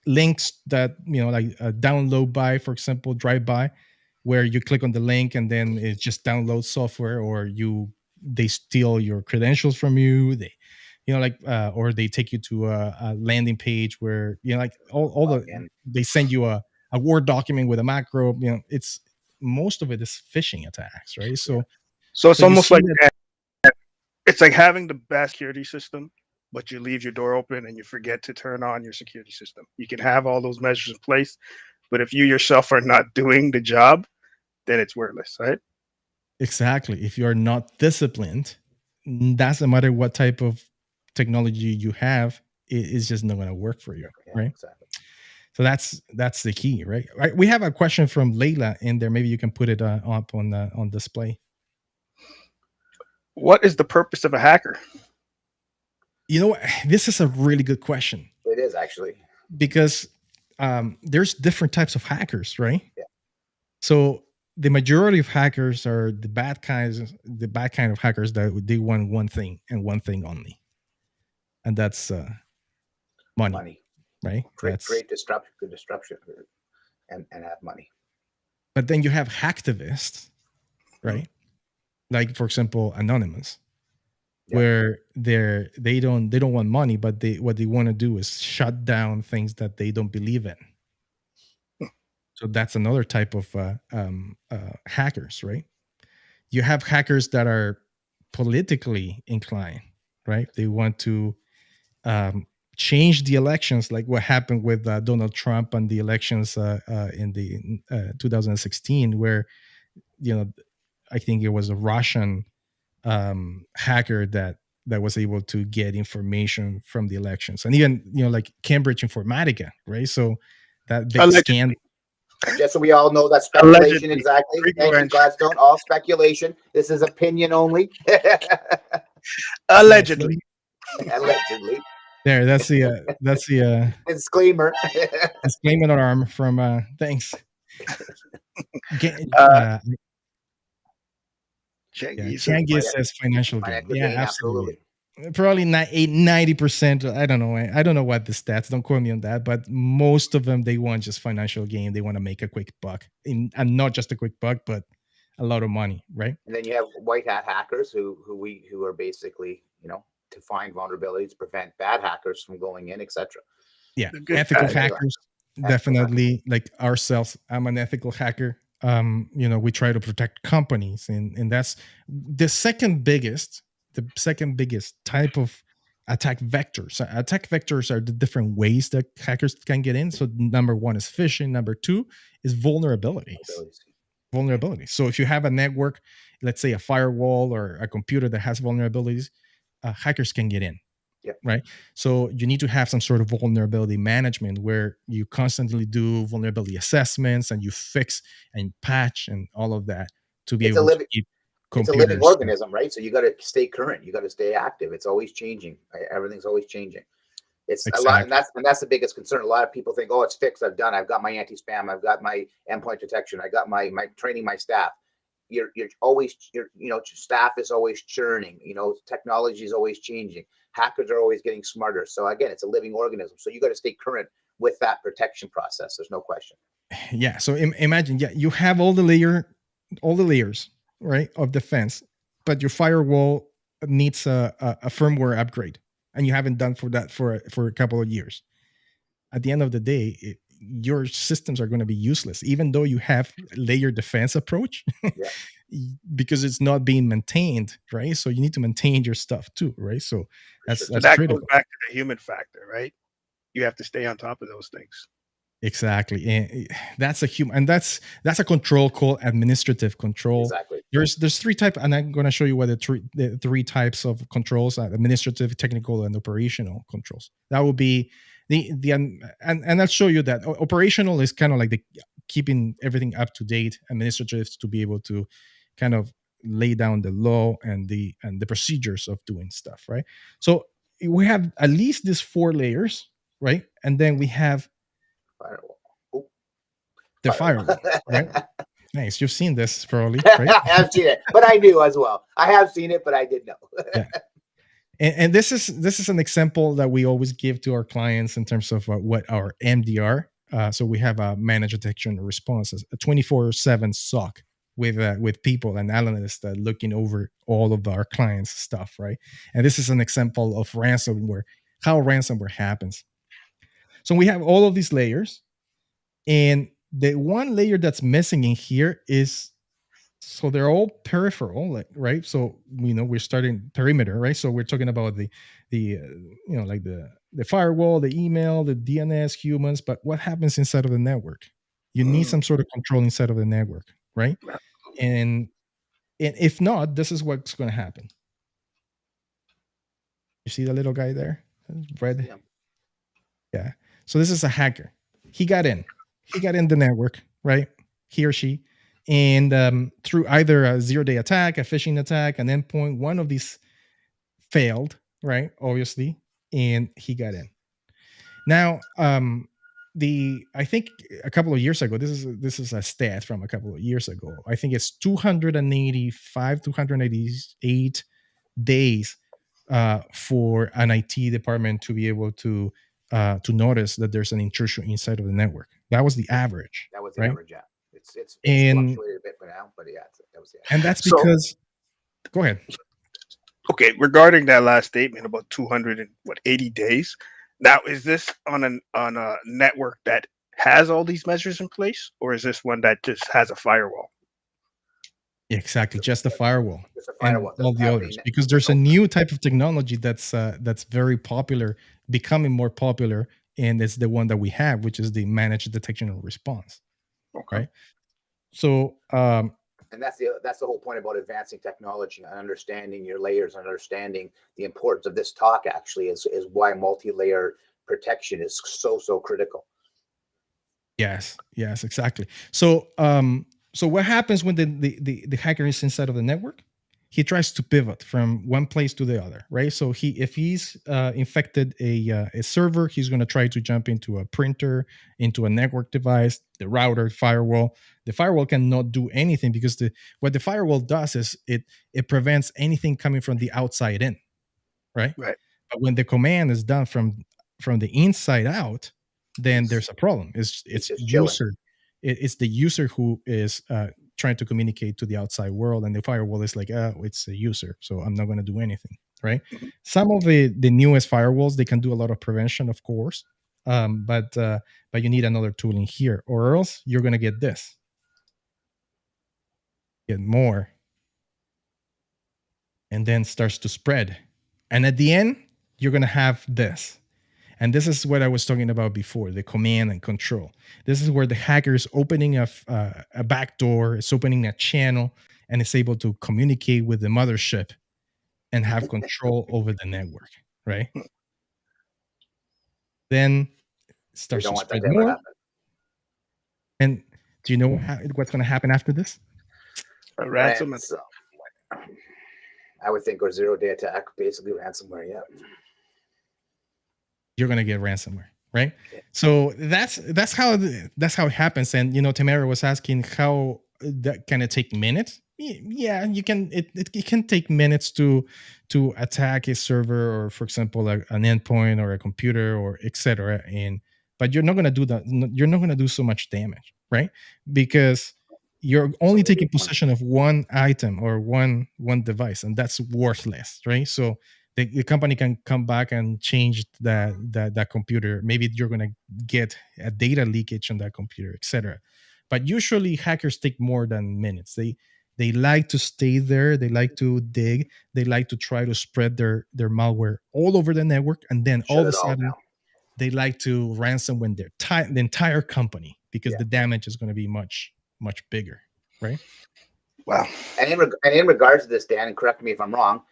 links that like a download by, for example, drive by, where you click on the link and then it just downloads software, or they steal your credentials from you. They or they take you to a landing page where like they send you a Word document with a macro. It's most of it is phishing attacks, right? So it's almost like it's like having the best security system, but you leave your door open and you forget to turn on your security system. You can have all those measures in place, but if you yourself are not doing the job, then it's worthless, right? Exactly. If you're not disciplined, doesn't matter what type of technology you have, it's just not going to work for you, right? Exactly. So that's the key, right? We have a question from Layla in there. Maybe you can put it up on display. What is the purpose of a hacker? You know what? This is a really good question. It is actually, because there's different types of hackers, right? Yeah. So the majority of hackers are the bad kind of hackers that they want one thing and one thing only. and that's money, right? Create disruption, and have money. But then you have hacktivists, right? Like, for example, Anonymous, where they don't want money, but what they want to do is shut down things that they don't believe in. So that's another type of hackers, right? You have hackers that are politically inclined, right? They want to change the elections, like what happened with Donald Trump and the elections in the 2016, where, I think it was a Russian hacker that was able to get information from the elections, and even like Cambridge Informatica, right? So that big scam. Just so we all know, that's speculation. Exactly. Thank you, Gladstone. All speculation. This is opinion only. Allegedly. Allegedly. There, that's the disclaimer. Disclaimer alarm from thanks. Changi says financial gain. Yeah, gain, absolutely. Probably 90%. I don't know what the stats. Don't quote me on that. But most of them, they want just financial gain. They want to make a quick buck, and not just a quick buck, but a lot of money, right? And then you have white hat hackers who are basically, to find vulnerabilities, prevent bad hackers from going in, etc. Yeah, ethical hackers, definitely. Like ourselves, I'm an ethical hacker. We try to protect companies, and that's the second biggest type of attack vectors. Attack vectors are the different ways that hackers can get in. So number one is phishing. Number two is vulnerabilities. So if you have a network, let's say a firewall or a computer that has vulnerabilities, hackers can get in. Yeah. Right. So you need to have some sort of vulnerability management where you constantly do vulnerability assessments and you fix and patch and all of that to be able to keep computers. It's a living organism, right? So you got to stay current. You got to stay active. It's always changing. Everything's always changing. It's a lot, and that's the biggest concern. A lot of people think, oh, it's fixed. I've got my anti-spam. I've got my endpoint detection. I got my training my staff. Your staff is always churning. Technology is always changing. Hackers are always getting smarter. So again, it's a living organism. So you got to stay current with that protection process. There's no question. Yeah. So imagine, you have all the layers, right, of defense, but your firewall needs a firmware upgrade, and you haven't done for that for a couple of years. At the end of the day, your systems are going to be useless, even though you have layer defense approach. Yeah. Because it's not being maintained, right? So you need to maintain your stuff too, right? So that's critical. Goes back to the human factor, right? You have to stay on top of those things. Exactly, and that's a human, and that's a control called administrative control. Exactly. There's three types, and I'm going to show you what the three types of controls: administrative, technical, and operational controls. That will be and I'll show you that operational is kind of like the keeping everything up to date. Administrative to be able to kind of lay down the law and the procedures of doing stuff, right? So we have at least these 4 layers, right? And then we have the firewall, right? Nice. You've seen this probably, right? I have seen it, but I knew as well. I have seen it, but I did know. Yeah. And this is an example that we always give to our clients in terms of what our MDR. So we have a managed detection and response, a 24/7 SOC with people and analysts looking over all of our clients' stuff, right? And this is an example of ransomware, how ransomware happens. So we have all of these layers, and the one layer that's missing in here is, so they're all peripheral, right? So we're starting perimeter, right? So we're talking about the firewall, the email, the DNS, humans. But what happens inside of the network? You need some sort of control inside of the network, right? And if not, this is what's going to happen. You see the little guy there, red? Yeah. So this is a hacker. He got in the network, right? He or she. And through either a 0-day attack, a phishing attack, an endpoint, one of these failed, right? Obviously, and he got in. Now, I think a couple of years ago, this is a stat from a couple of years ago. I think it's 288 days for an IT department to be able to notice that there's an intrusion inside of the network. That was the average. That was the right? average. Yeah, it's And fluctuated a bit now, but yeah, that was the average. and that's So because go ahead. okay, regarding that last statement about 280 days. Now, is this on a network that has all these measures in place, or is this one that just has a firewall? Exactly, just the firewall Just a and firewall all doesn't the have others, because there's a new type of technology that's very popular, becoming more popular, and it's the one that we have, which is the managed detection and response. Okay. Right. So and that's the whole point about advancing technology and understanding your layers and understanding the importance of this talk actually is why multi-layer protection is so critical. yes, exactly. So so what happens when the hacker is inside of the network? He tries to pivot from one place to the other, right? So if he's infected a server, he's going to try to jump into a printer, into a network device, the router, firewall. The firewall cannot do anything because what the firewall does is it prevents anything coming from the outside in, right? Right. But when the command is done from the inside out, then there's a problem. It's just chilling. user. It's the user who is trying to communicate to the outside world, and the firewall is like, it's a user, so I'm not going to do anything, right? Some of the newest firewalls, they can do a lot of prevention, of course, but you need another tool in here, or else you're going to get this, get more, and then starts to spread, and at the end, you're going to have this. And this is what I was talking about before, the command and control. This is where the hacker is opening a back door, it's opening a channel, and it's able to communicate with the mothership and have control over the network, right? Then it starts to spread more. And do you know what's going to happen after this? A ransom. I would think, or zero-day attack, basically ransomware. Yeah. You're going to get ransomware, right? So that's how it happens. And Tamara was asking how that can it take minutes? Yeah, you can. It can take minutes to attack a server, or for example, an endpoint or a computer, or etc. But you're not going to do that. You're not going to do so much damage, right? Because you're only taking possession of one item or one device, and that's worthless, right? So the company can come back and change that computer. Maybe you're going to get a data leakage on that computer, etc. But usually hackers take more than minutes. They like to stay there. They like to dig. They like to try to spread their malware all over the network, and then all of a sudden they like to ransom when the entire company, because the damage is going to be much bigger, right? Wow. And in regards to this, Dan, and correct me if I'm wrong,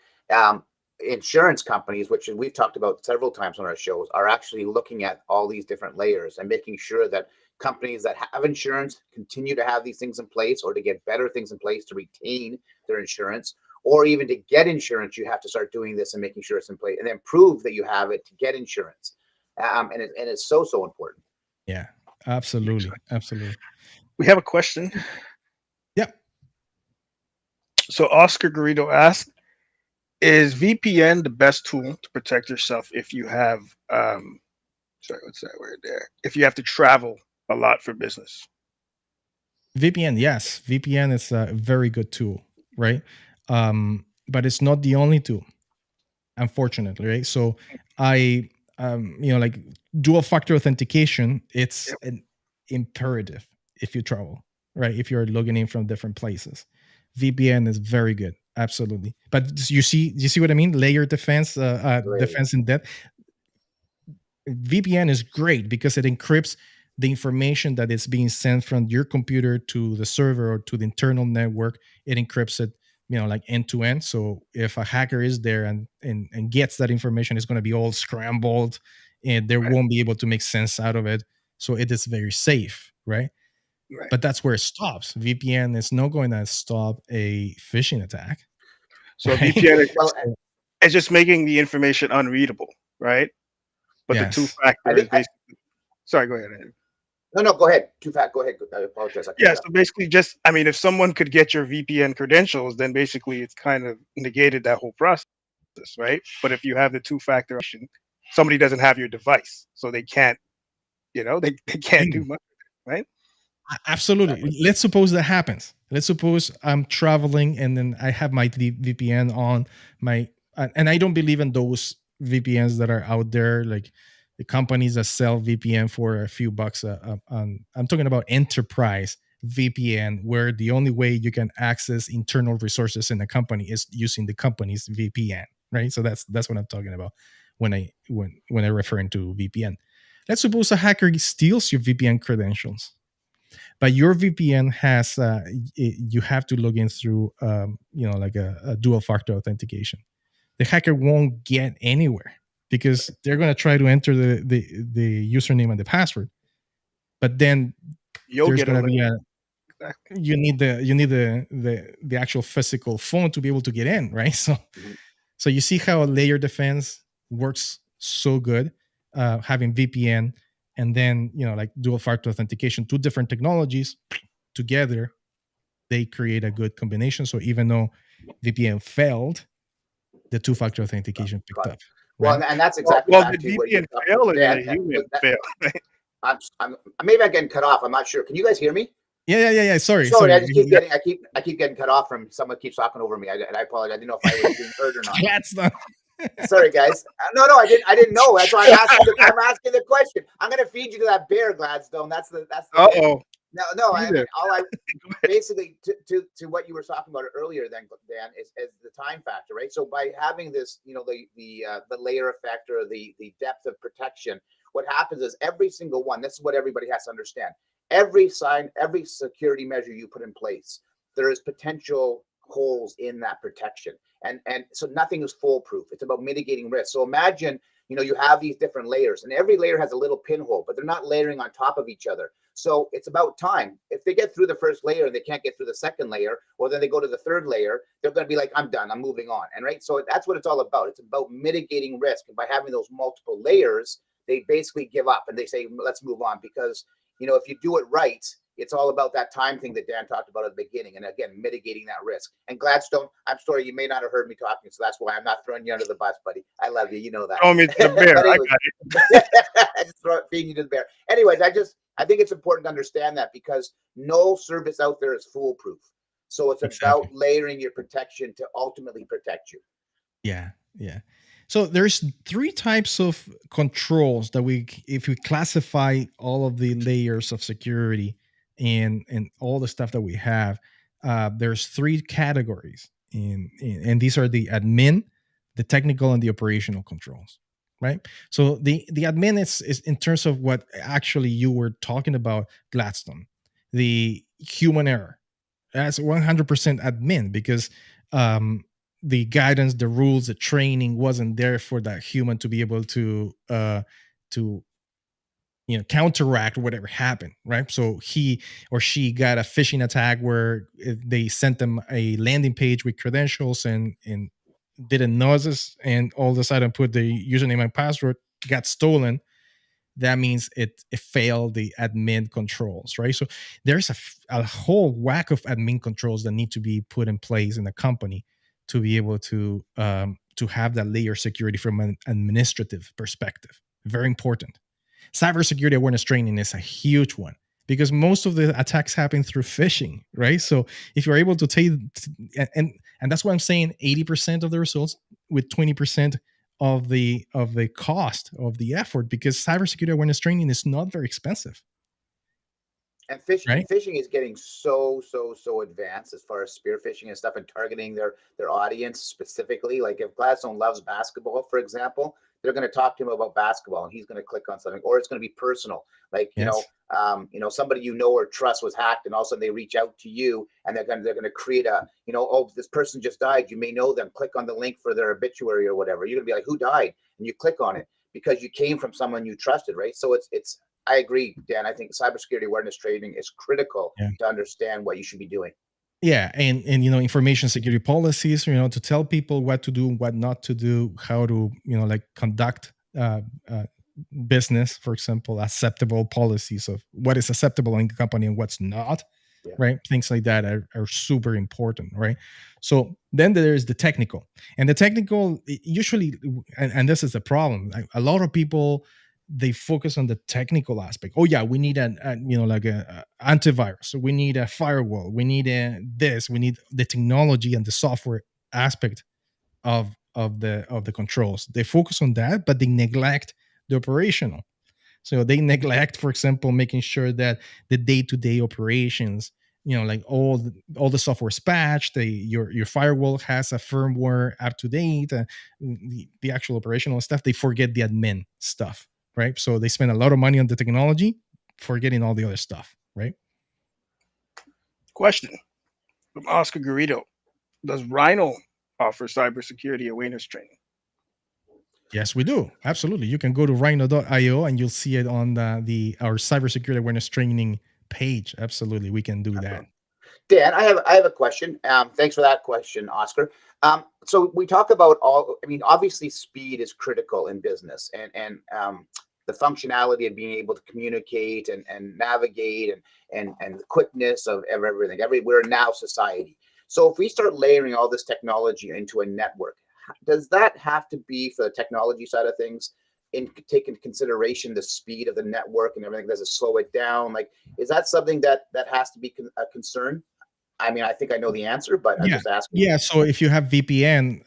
insurance companies, which we've talked about several times on our shows, are actually looking at all these different layers and making sure that companies that have insurance continue to have these things in place, or to get better things in place to retain their insurance, or even to get insurance, you have to start doing this and making sure it's in place, and then prove that you have it to get insurance. And it's so important. Yeah, absolutely. We have a question. Yep. So Oscar Garrido asked, is VPN the best tool to protect yourself if you have sorry, what's that word there? If you have to travel a lot for business? VPN, yes. VPN is a very good tool, right? But it's not the only tool, unfortunately, right? So I like dual factor authentication, it's an imperative if you travel, right? If you're logging in from different places. VPN is very good, absolutely. But you see what I mean? Layer defense, defense in depth. VPN is great because it encrypts the information that is being sent from your computer to the server or to the internal network. It encrypts it, like end to end. So if a hacker is there and gets that information, it's going to be all scrambled, and they won't be able to make sense out of it. So it is very safe, right? Right. But that's where it stops. VPN is not going to stop a phishing attack. So VPN is just making the information unreadable, right? But the two-factor is basically. Sorry, go ahead. No, go ahead. Go ahead. I apologize. So basically, if someone could get your VPN credentials, then basically it's kind of negated that whole process. this, right? But if you have the two-factor option, somebody doesn't have your device, so they can't, they can't do much, right? Absolutely. Let's suppose that happens. Let's suppose I'm traveling and then I have my VPN on my, and I don't believe in those VPNs that are out there, like the companies that sell VPN for a few bucks. I'm talking about enterprise VPN, where the only way you can access internal resources in a company is using the company's VPN, right? So that's what I'm talking about when I referring to VPN. Let's suppose a hacker steals your VPN credentials, but your VPN has you have to log in through like a dual factor authentication. The hacker won't get anywhere because they're going to try to enter the username and the password, but then there's going to be you need the actual physical phone to be able to get in, right? So you see how a layer defense works so good, having VPN and then like dual factor authentication, two different technologies together, they create a good combination. So even though VPN failed, the two factor authentication picked up. Well, right? and that's exactly Well, back did to what VPN you're fail or yeah, did a human fail? I'm maybe I'm getting cut off. I'm not sure. Can you guys hear me? Yeah. Sorry. I just keep getting I keep getting cut off from someone keeps talking over me. And I apologize. I didn't know if I was being heard or not. That's not. Sorry, guys. No, I didn't know. That's why I'm asking the question. I'm gonna feed you to that bear, Gladstone. That's the Uh-oh. No. I mean, basically to what you were talking about earlier, then Dan, is the time factor, right? So by having this, the layer effect or the depth of protection, what happens is every single one. This is what everybody has to understand. Every security measure you put in place, there is potential holes in that protection, and so nothing is foolproof. It's about mitigating risk. So imagine you have these different layers, and every layer has a little pinhole, but they're not layering on top of each other. So it's about time. If they get through the first layer and they can't get through the second layer, or then they go to the third layer, they're going to be like, I'm done, I'm moving on. And right, so that's what it's all about. It's about mitigating risk, and by having those multiple layers, they basically give up and they say, let's move on. Because if you do it right, it's all about that time thing that Dan talked about at the beginning. And again, mitigating that risk. And Gladstone, I'm sorry, you may not have heard me talking, so that's why I'm not throwing you under the bus, buddy. I love you. You know that. Throw me to the bear. I got it. I just feeding you to the bear. Anyways, I think it's important to understand that, because no service out there is foolproof. So it's about layering your protection to ultimately protect you. Yeah. So there's three types of controls that if we classify all of the layers of security and all the stuff that we have, there's three categories, and these are the admin, the technical, and the operational controls, right? So the admin is in terms of what actually you were talking about, Gladstone, the human error. That's 100% admin, because the guidance, the rules, the training wasn't there for that human to be able to counteract whatever happened, right? So he or she got a phishing attack where they sent them a landing page with credentials and didn't know this, and all of a sudden put the username and password, got stolen. That means it failed the admin controls, right? So there's a whole whack of admin controls that need to be put in place in the company to be able to have that layer security from an administrative perspective. Very important. Cybersecurity awareness training is a huge one, because most of the attacks happen through phishing, right? So if you're able to take, and that's why I'm saying 80% of the results with 20% of the cost of the effort, because cybersecurity awareness training is not very expensive. And phishing, right? Phishing is getting so advanced as far as spear phishing and stuff, and targeting their audience specifically. Like if Gladstone loves basketball, for example, they're going to talk to him about basketball, and he's going to click on something, or it's going to be personal. Like somebody or trust was hacked, and all of a sudden they reach out to you, and they're going to create a oh, this person just died. You may know them. Click on the link for their obituary or whatever. You're going to be like, who died? And you click on it because you came from someone you trusted, right? So it's. I agree, Dan. I think cybersecurity awareness training is critical to understand what you should be doing. Yeah, and information security policies, to tell people what to do, what not to do, how to conduct business, for example, acceptable policies of what is acceptable in the company and what's not. right? Things like that are super important, right? So then there's the technical, and the technical usually, and this is the problem. A lot of people, they focus on the technical aspect. Oh yeah, we need like a antivirus. We need a firewall. We need this. We need the technology and the software aspect of the controls. They focus on that, but they neglect the operational. So they neglect, for example, making sure that the day-to-day operations, like all the software is patched, your firewall has a firmware up to date, the actual operational stuff. They forget the admin stuff, right? So they spend a lot of money on the technology, forgetting all the other stuff, right? Question from Oscar Garrido: does Rhino offer cybersecurity awareness training? Yes, we do. Absolutely. You can go to rhino.io and you'll see it on our cybersecurity awareness training page. Absolutely. We can do that. Dan, I have a question. Thanks for that question, Oscar. So we talk about obviously speed is critical in business, and the functionality of being able to communicate and navigate and the quickness of everything. We're now society. So if we start layering all this technology into a network, does that have to be, for the technology side of things, take into consideration the speed of the network and everything? Does it slow it down? Like, is that something that has to be a concern? I mean, I think I know the answer, but I'm just asking. Yeah. So if you have VPN,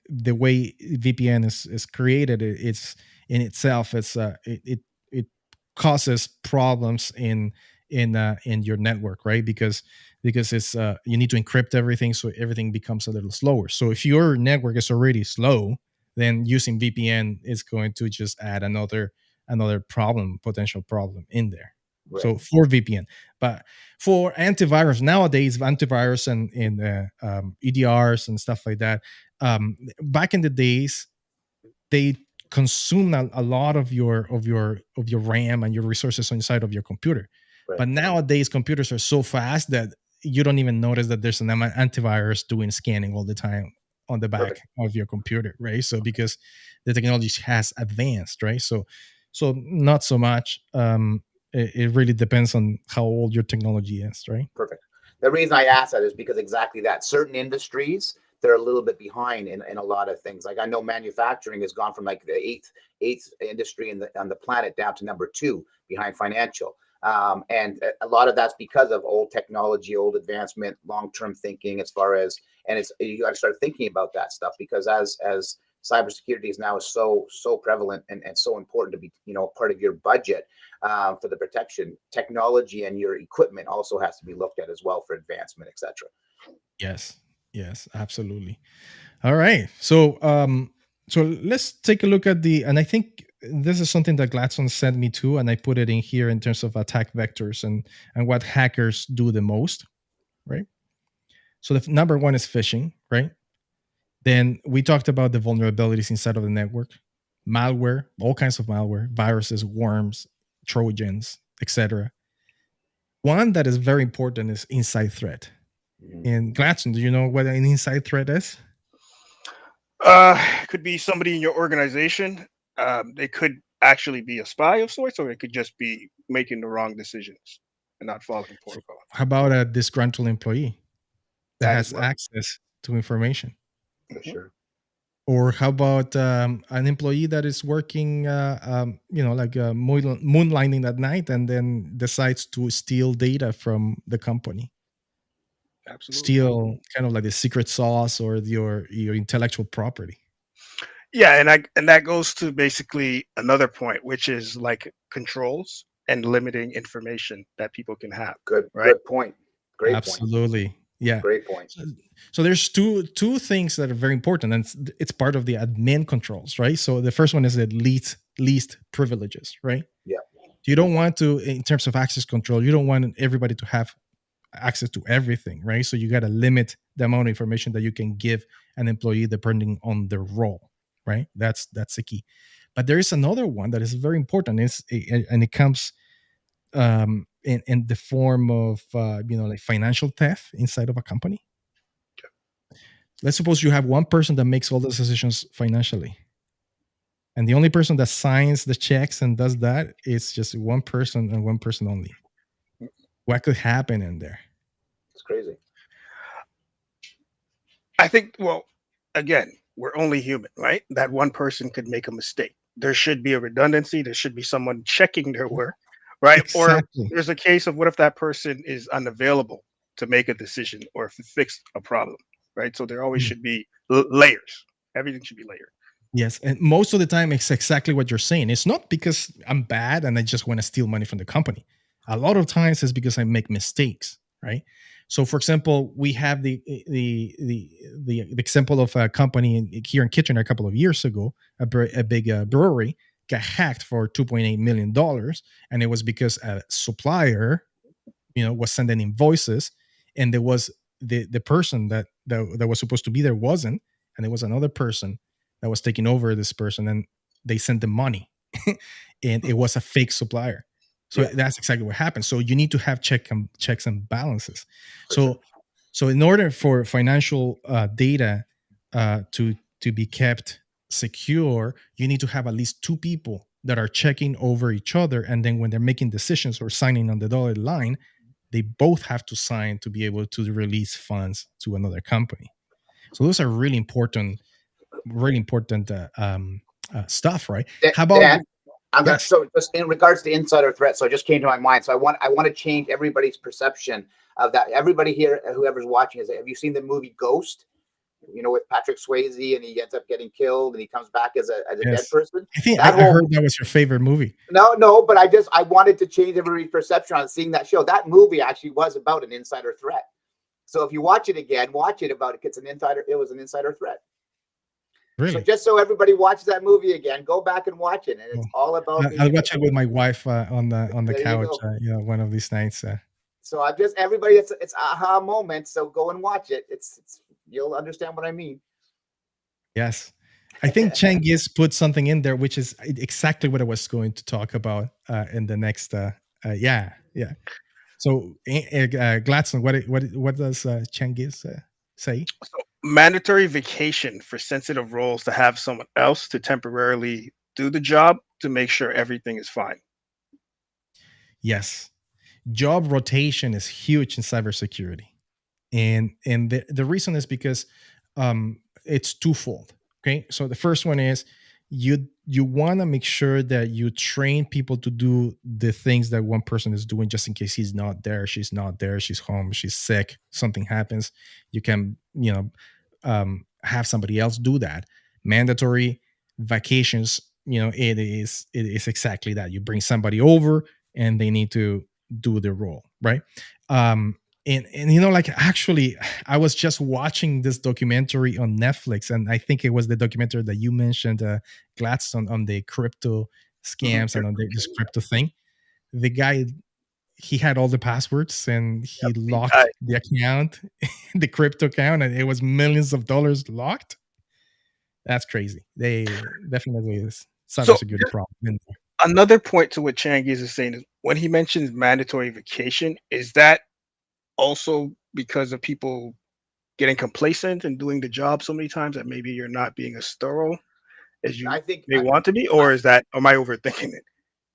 the way VPN is created, it's in itself, it causes problems in your network, right? Because it's you need to encrypt everything, so everything becomes a little slower. So if your network is already slow, then using VPN is going to just add another potential problem in there. Right. So for VPN, but for antivirus nowadays, antivirus and EDRs and stuff like that, back in the days, they consume a lot of your RAM and your resources inside of your computer. Right. But nowadays, computers are so fast that you don't even notice that there's an antivirus doing scanning all the time on the back of your computer, right? So because the technology has advanced, right? So not so much. It really depends on how old your technology is, right? Perfect. The reason I ask that is because exactly that. Certain industries, they're a little bit behind in a lot of things. Like I know manufacturing has gone from like the eighth industry on the planet down to number 2 behind financial. And a lot of that's because of old technology, old advancement, long-term thinking as far as, and you got to start thinking about that stuff, because as cybersecurity is now so prevalent and so important to be, part of your budget for the protection. Technology and your equipment also has to be looked at as well for advancement, etc. Yes, absolutely. All right, so let's take a look at and I think this is something that Gladstone sent me to, and I put it in here in terms of attack vectors and what hackers do the most, right? So the number one is phishing, right? Then we talked about the vulnerabilities inside of the network, malware, all kinds of malware, viruses, worms, trojans, etc. One that is very important is inside threat. And Gladstone, do you know what an inside threat is? Could be somebody in your organization. They could actually be a spy of sorts, or it could just be making the wrong decisions and not following protocol. How about a disgruntled employee that has well. access to information? For sure. Or how about an employee that is working, moonlighting at night and then decides to steal data from the company? Absolutely. Steal kind of like the secret sauce or your intellectual property. Yeah, and that goes to basically another point, which is like controls and limiting information that people can have. Good point. Great Absolutely. point. Yeah. Great point. So there's two things that are very important, and it's part of the admin controls, right? So the first one is the least privileges, right? Yeah. You don't want to, in terms of access control, you don't want everybody to have access to everything, right? So you got to limit the amount of information that you can give an employee depending on their role, right? That's the key. But there is another one that is very important, and it comes in the form of like financial theft inside of a company. Let's suppose you have one person that makes all the decisions financially, and the only person that signs the checks and does that is just one person and one person only. what could happen in there. It's crazy. I think, well, again, we're only human, right? That one person could make a mistake. There should be a redundancy. There should be someone checking their work, right? Or Exactly. there's a case of what if that person is unavailable to make a decision or to fix a problem, right? So there always Yeah. should be layers. Everything should be layered. Yes, and most of the time it's exactly what you're saying. It's not because I'm bad and I just want to steal money from the company. A lot of times it's because I make mistakes, right? So, for example, we have the example of a company here in Kitchener a couple of years ago, a big brewery got hacked for $2.8 million, and it was because a supplier, was sending invoices, and there was the person that was supposed to be there wasn't, and there was another person that was taking over this person, and they sent them money, and it was a fake supplier. So that's exactly what happened. So you need to have checks and balances. So in order for financial data to be kept secure, you need to have at least two people that are checking over each other, and then when they're making decisions or signing on the dotted line, they both have to sign to be able to release funds to another company. So those are really important stuff, right? How about Dan, yes? so just in regards to insider threat, so it just came to my mind. So I want to change everybody's perception of that. Everybody here, whoever's watching, have you seen the movie Ghost? With Patrick Swayze, and he ends up getting killed, and he comes back as a dead Yes. person. I think I heard that was your favorite movie. No, but I wanted to change everybody's perception on seeing that show. That movie actually was about an insider threat. So if you watch it again, watch it about it. It was an insider threat. Really? So just so everybody watches that movie again, go back and watch it, and it's all about. I'll watch it with my wife on the There you couch. go. One of these nights. So I'm just everybody. It's aha moment. So go and watch it. It's you'll understand what I mean. Yes. I think Cengiz put something in there, which is exactly what I was going to talk about in the next. Yeah. So, Gladstone, what does Cengiz say? So mandatory vacation for sensitive roles to have someone else to temporarily do the job to make sure everything is fine. Yes. Job rotation is huge in cybersecurity. And the reason is because it's twofold. Okay, so the first one is you want to make sure that you train people to do the things that one person is doing, just in case he's not there, she's not there, she's home, she's sick, something happens. You can have somebody else do that. Mandatory vacations, it is exactly that. You bring somebody over and they need to do the role, right? And like, actually, I was just watching this documentary on Netflix, and I think it was the documentary that you mentioned, Gladstone, on the crypto scams and on this crypto thing. The guy, he had all the passwords, and he locked the account, the crypto account, and it was millions of dollars locked. That's crazy. They definitely is cybersecurity problem in there. Another point to what Cengiz is saying is when he mentions mandatory vacation, is that also because of people getting complacent and doing the job so many times that maybe you're not being as thorough as you may want to be, or am I overthinking it?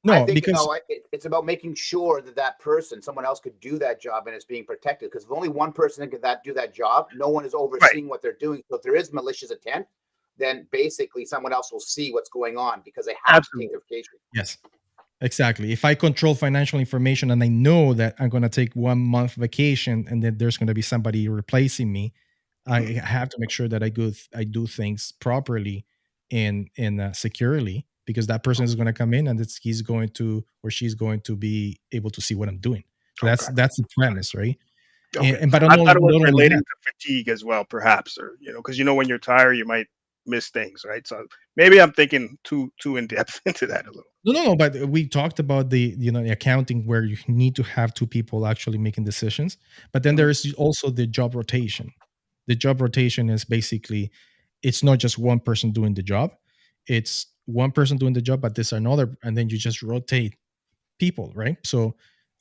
No, I think because it's about making sure that person, someone else, could do that job and it's being protected. Because if only one person can do that job, no one is overseeing what they're doing. So if there is malicious intent, then basically someone else will see what's going on because they have to take their vacation. Yes. Exactly. If I control financial information and I know that I'm going to take 1 month vacation and then there's going to be somebody replacing me, I have to make sure that I do things properly and securely, because that person is going to come in and he's going to, or she's going to be able to see what I'm doing. So that's the premise, right? Okay. But I thought it was relating to fatigue as well, perhaps, or because when you're tired, you might miss things, right? So maybe I'm thinking too in depth into that a little. No, but we talked about the accounting, where you need to have two people actually making decisions. But then there is also the job rotation. The job rotation is basically, it's not just one person doing the job. It's one person doing the job, but there's another, and then you just rotate people, right? So,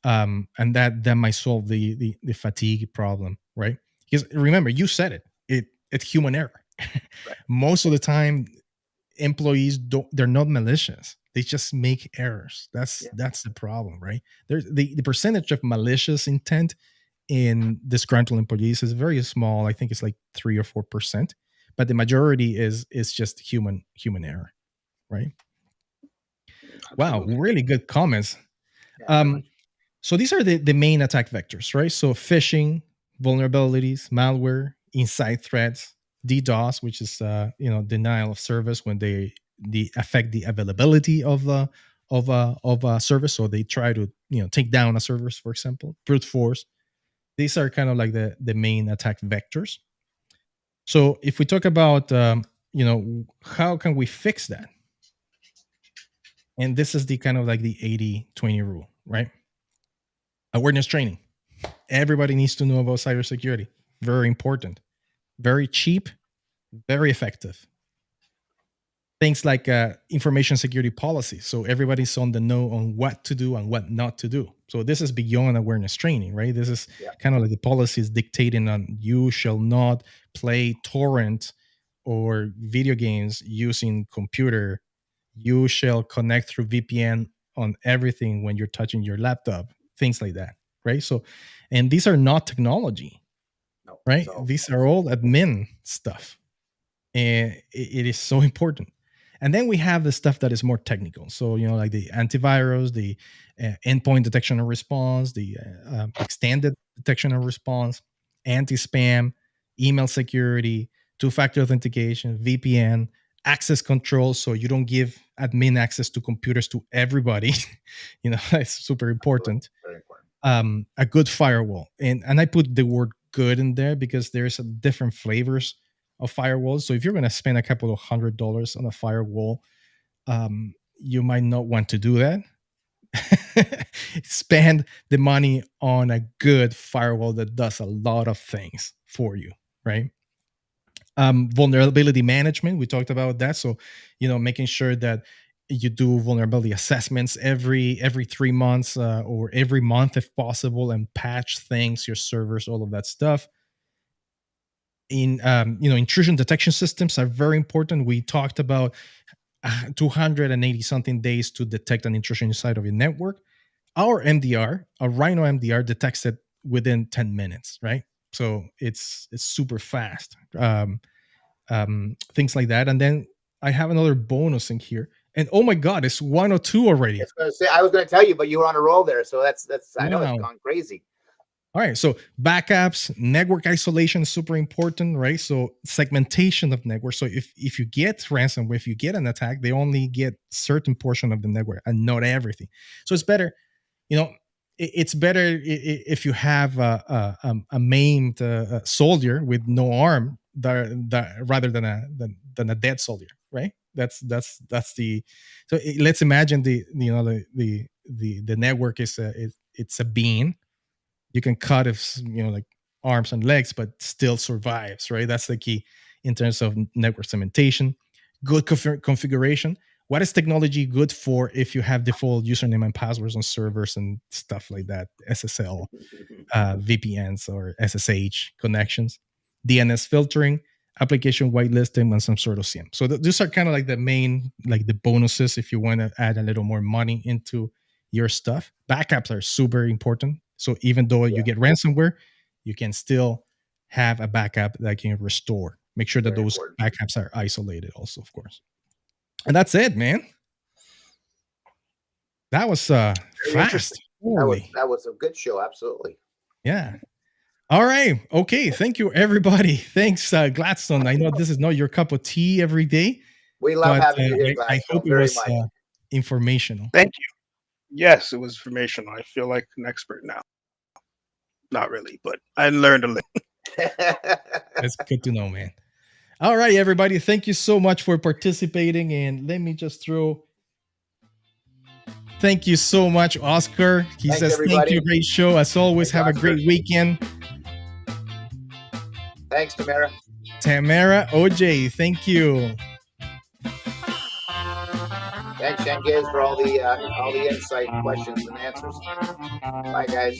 and that might solve the fatigue problem, right? Because remember, you said it's human error. Most of the time, employees they're not malicious. They just make errors. That's Yeah. that's the problem, right? There's the percentage of malicious intent in disgruntled employees is very small. I think it's like 3 or 4%, but the majority is just human error, right? Wow, Absolutely. really good comments. Yeah, very Um, much. so these are the main attack vectors, right? So phishing, vulnerabilities, malware, inside threats, DDoS, which is denial of service when they affect the availability of a service. So they try to take down a service, for example, brute force. These are kind of like the main attack vectors. So if we talk about how can we fix that? And this is the kind of like the 80-20 rule, right? Awareness training. Everybody needs to know about cybersecurity. Very important. Very cheap, very effective. Things like information security policy. So everybody's on the know on what to do and what not to do. So this is beyond awareness training, right? This is kind of like the policies dictating on you shall not play torrent or video games using computer. You shall connect through VPN on everything when you're touching your laptop. Things like that, right? So, and these are not technology, right? These are all admin stuff, and it is so important. And then we have the stuff that is more technical. So, like the antivirus, the endpoint detection and response, the extended detection and response, anti-spam, email security, two-factor authentication, VPN, access control. So you don't give admin access to computers to everybody. It's super important. Very important. A good firewall. And I put the word good in there because there's different flavors of firewalls. So if you're going to spend a couple of $100 on a firewall, you might not want to do that. Spend the money on a good firewall that does a lot of things for you, right? Vulnerability management, we talked about that. So, making sure that you do vulnerability assessments every 3 months or every month if possible, and patch things, your servers, all of that stuff. Intrusion detection systems are very important. We talked about 280 something days to detect an intrusion inside of your network. Our MDR, a Rhino MDR, detects it within 10 minutes, right? So it's super fast. Things like that. And then I have another bonus in here. And oh my God, it's 102 already. I was going to tell you, but you were on a roll there. So that's I know Wow. it's gone crazy. All right, so backups, network isolation is super important, right? So segmentation of network. So if you get ransomware, if you get an attack, they only get certain portion of the network and not everything. So it's better, it's better if you have a maimed soldier with no arm rather than a dead soldier, right? That's the. So let's imagine the network is it's a bean. You can cut if like arms and legs, but still survives, right? That's the key in terms of network segmentation. Good configuration. What is technology good for if you have default username and passwords on servers and stuff like that? SSL, VPNs or SSH connections, DNS filtering, application whitelisting, and some sort of SIEM. So these are kind of like the main, like the bonuses if you want to add a little more money into your stuff. Backups are super important. So even though you get ransomware, you can still have a backup that can restore. Make sure that those backups are isolated also, of course. And that's it, man. That was fast. That was a good show. Absolutely. Yeah. All right. Okay. Thank you, everybody. Thanks, Gladstone. I know this is not your cup of tea every day. We love having you here, Gladstone. I hope it was informational. Thank you. Yes, it was informational. I feel like an expert now. Not really, but I learned a little. That's good to know, man. All right, everybody. Thank you so much for participating. And let me just throw. Thank you so much, Oscar. He says, everybody. Thank you. Great show. As always, have Oscar. A great weekend. Thanks, Tamara. OJ, thank you. Thanks, Shengiz, for all the insight, questions, and answers. Bye, guys.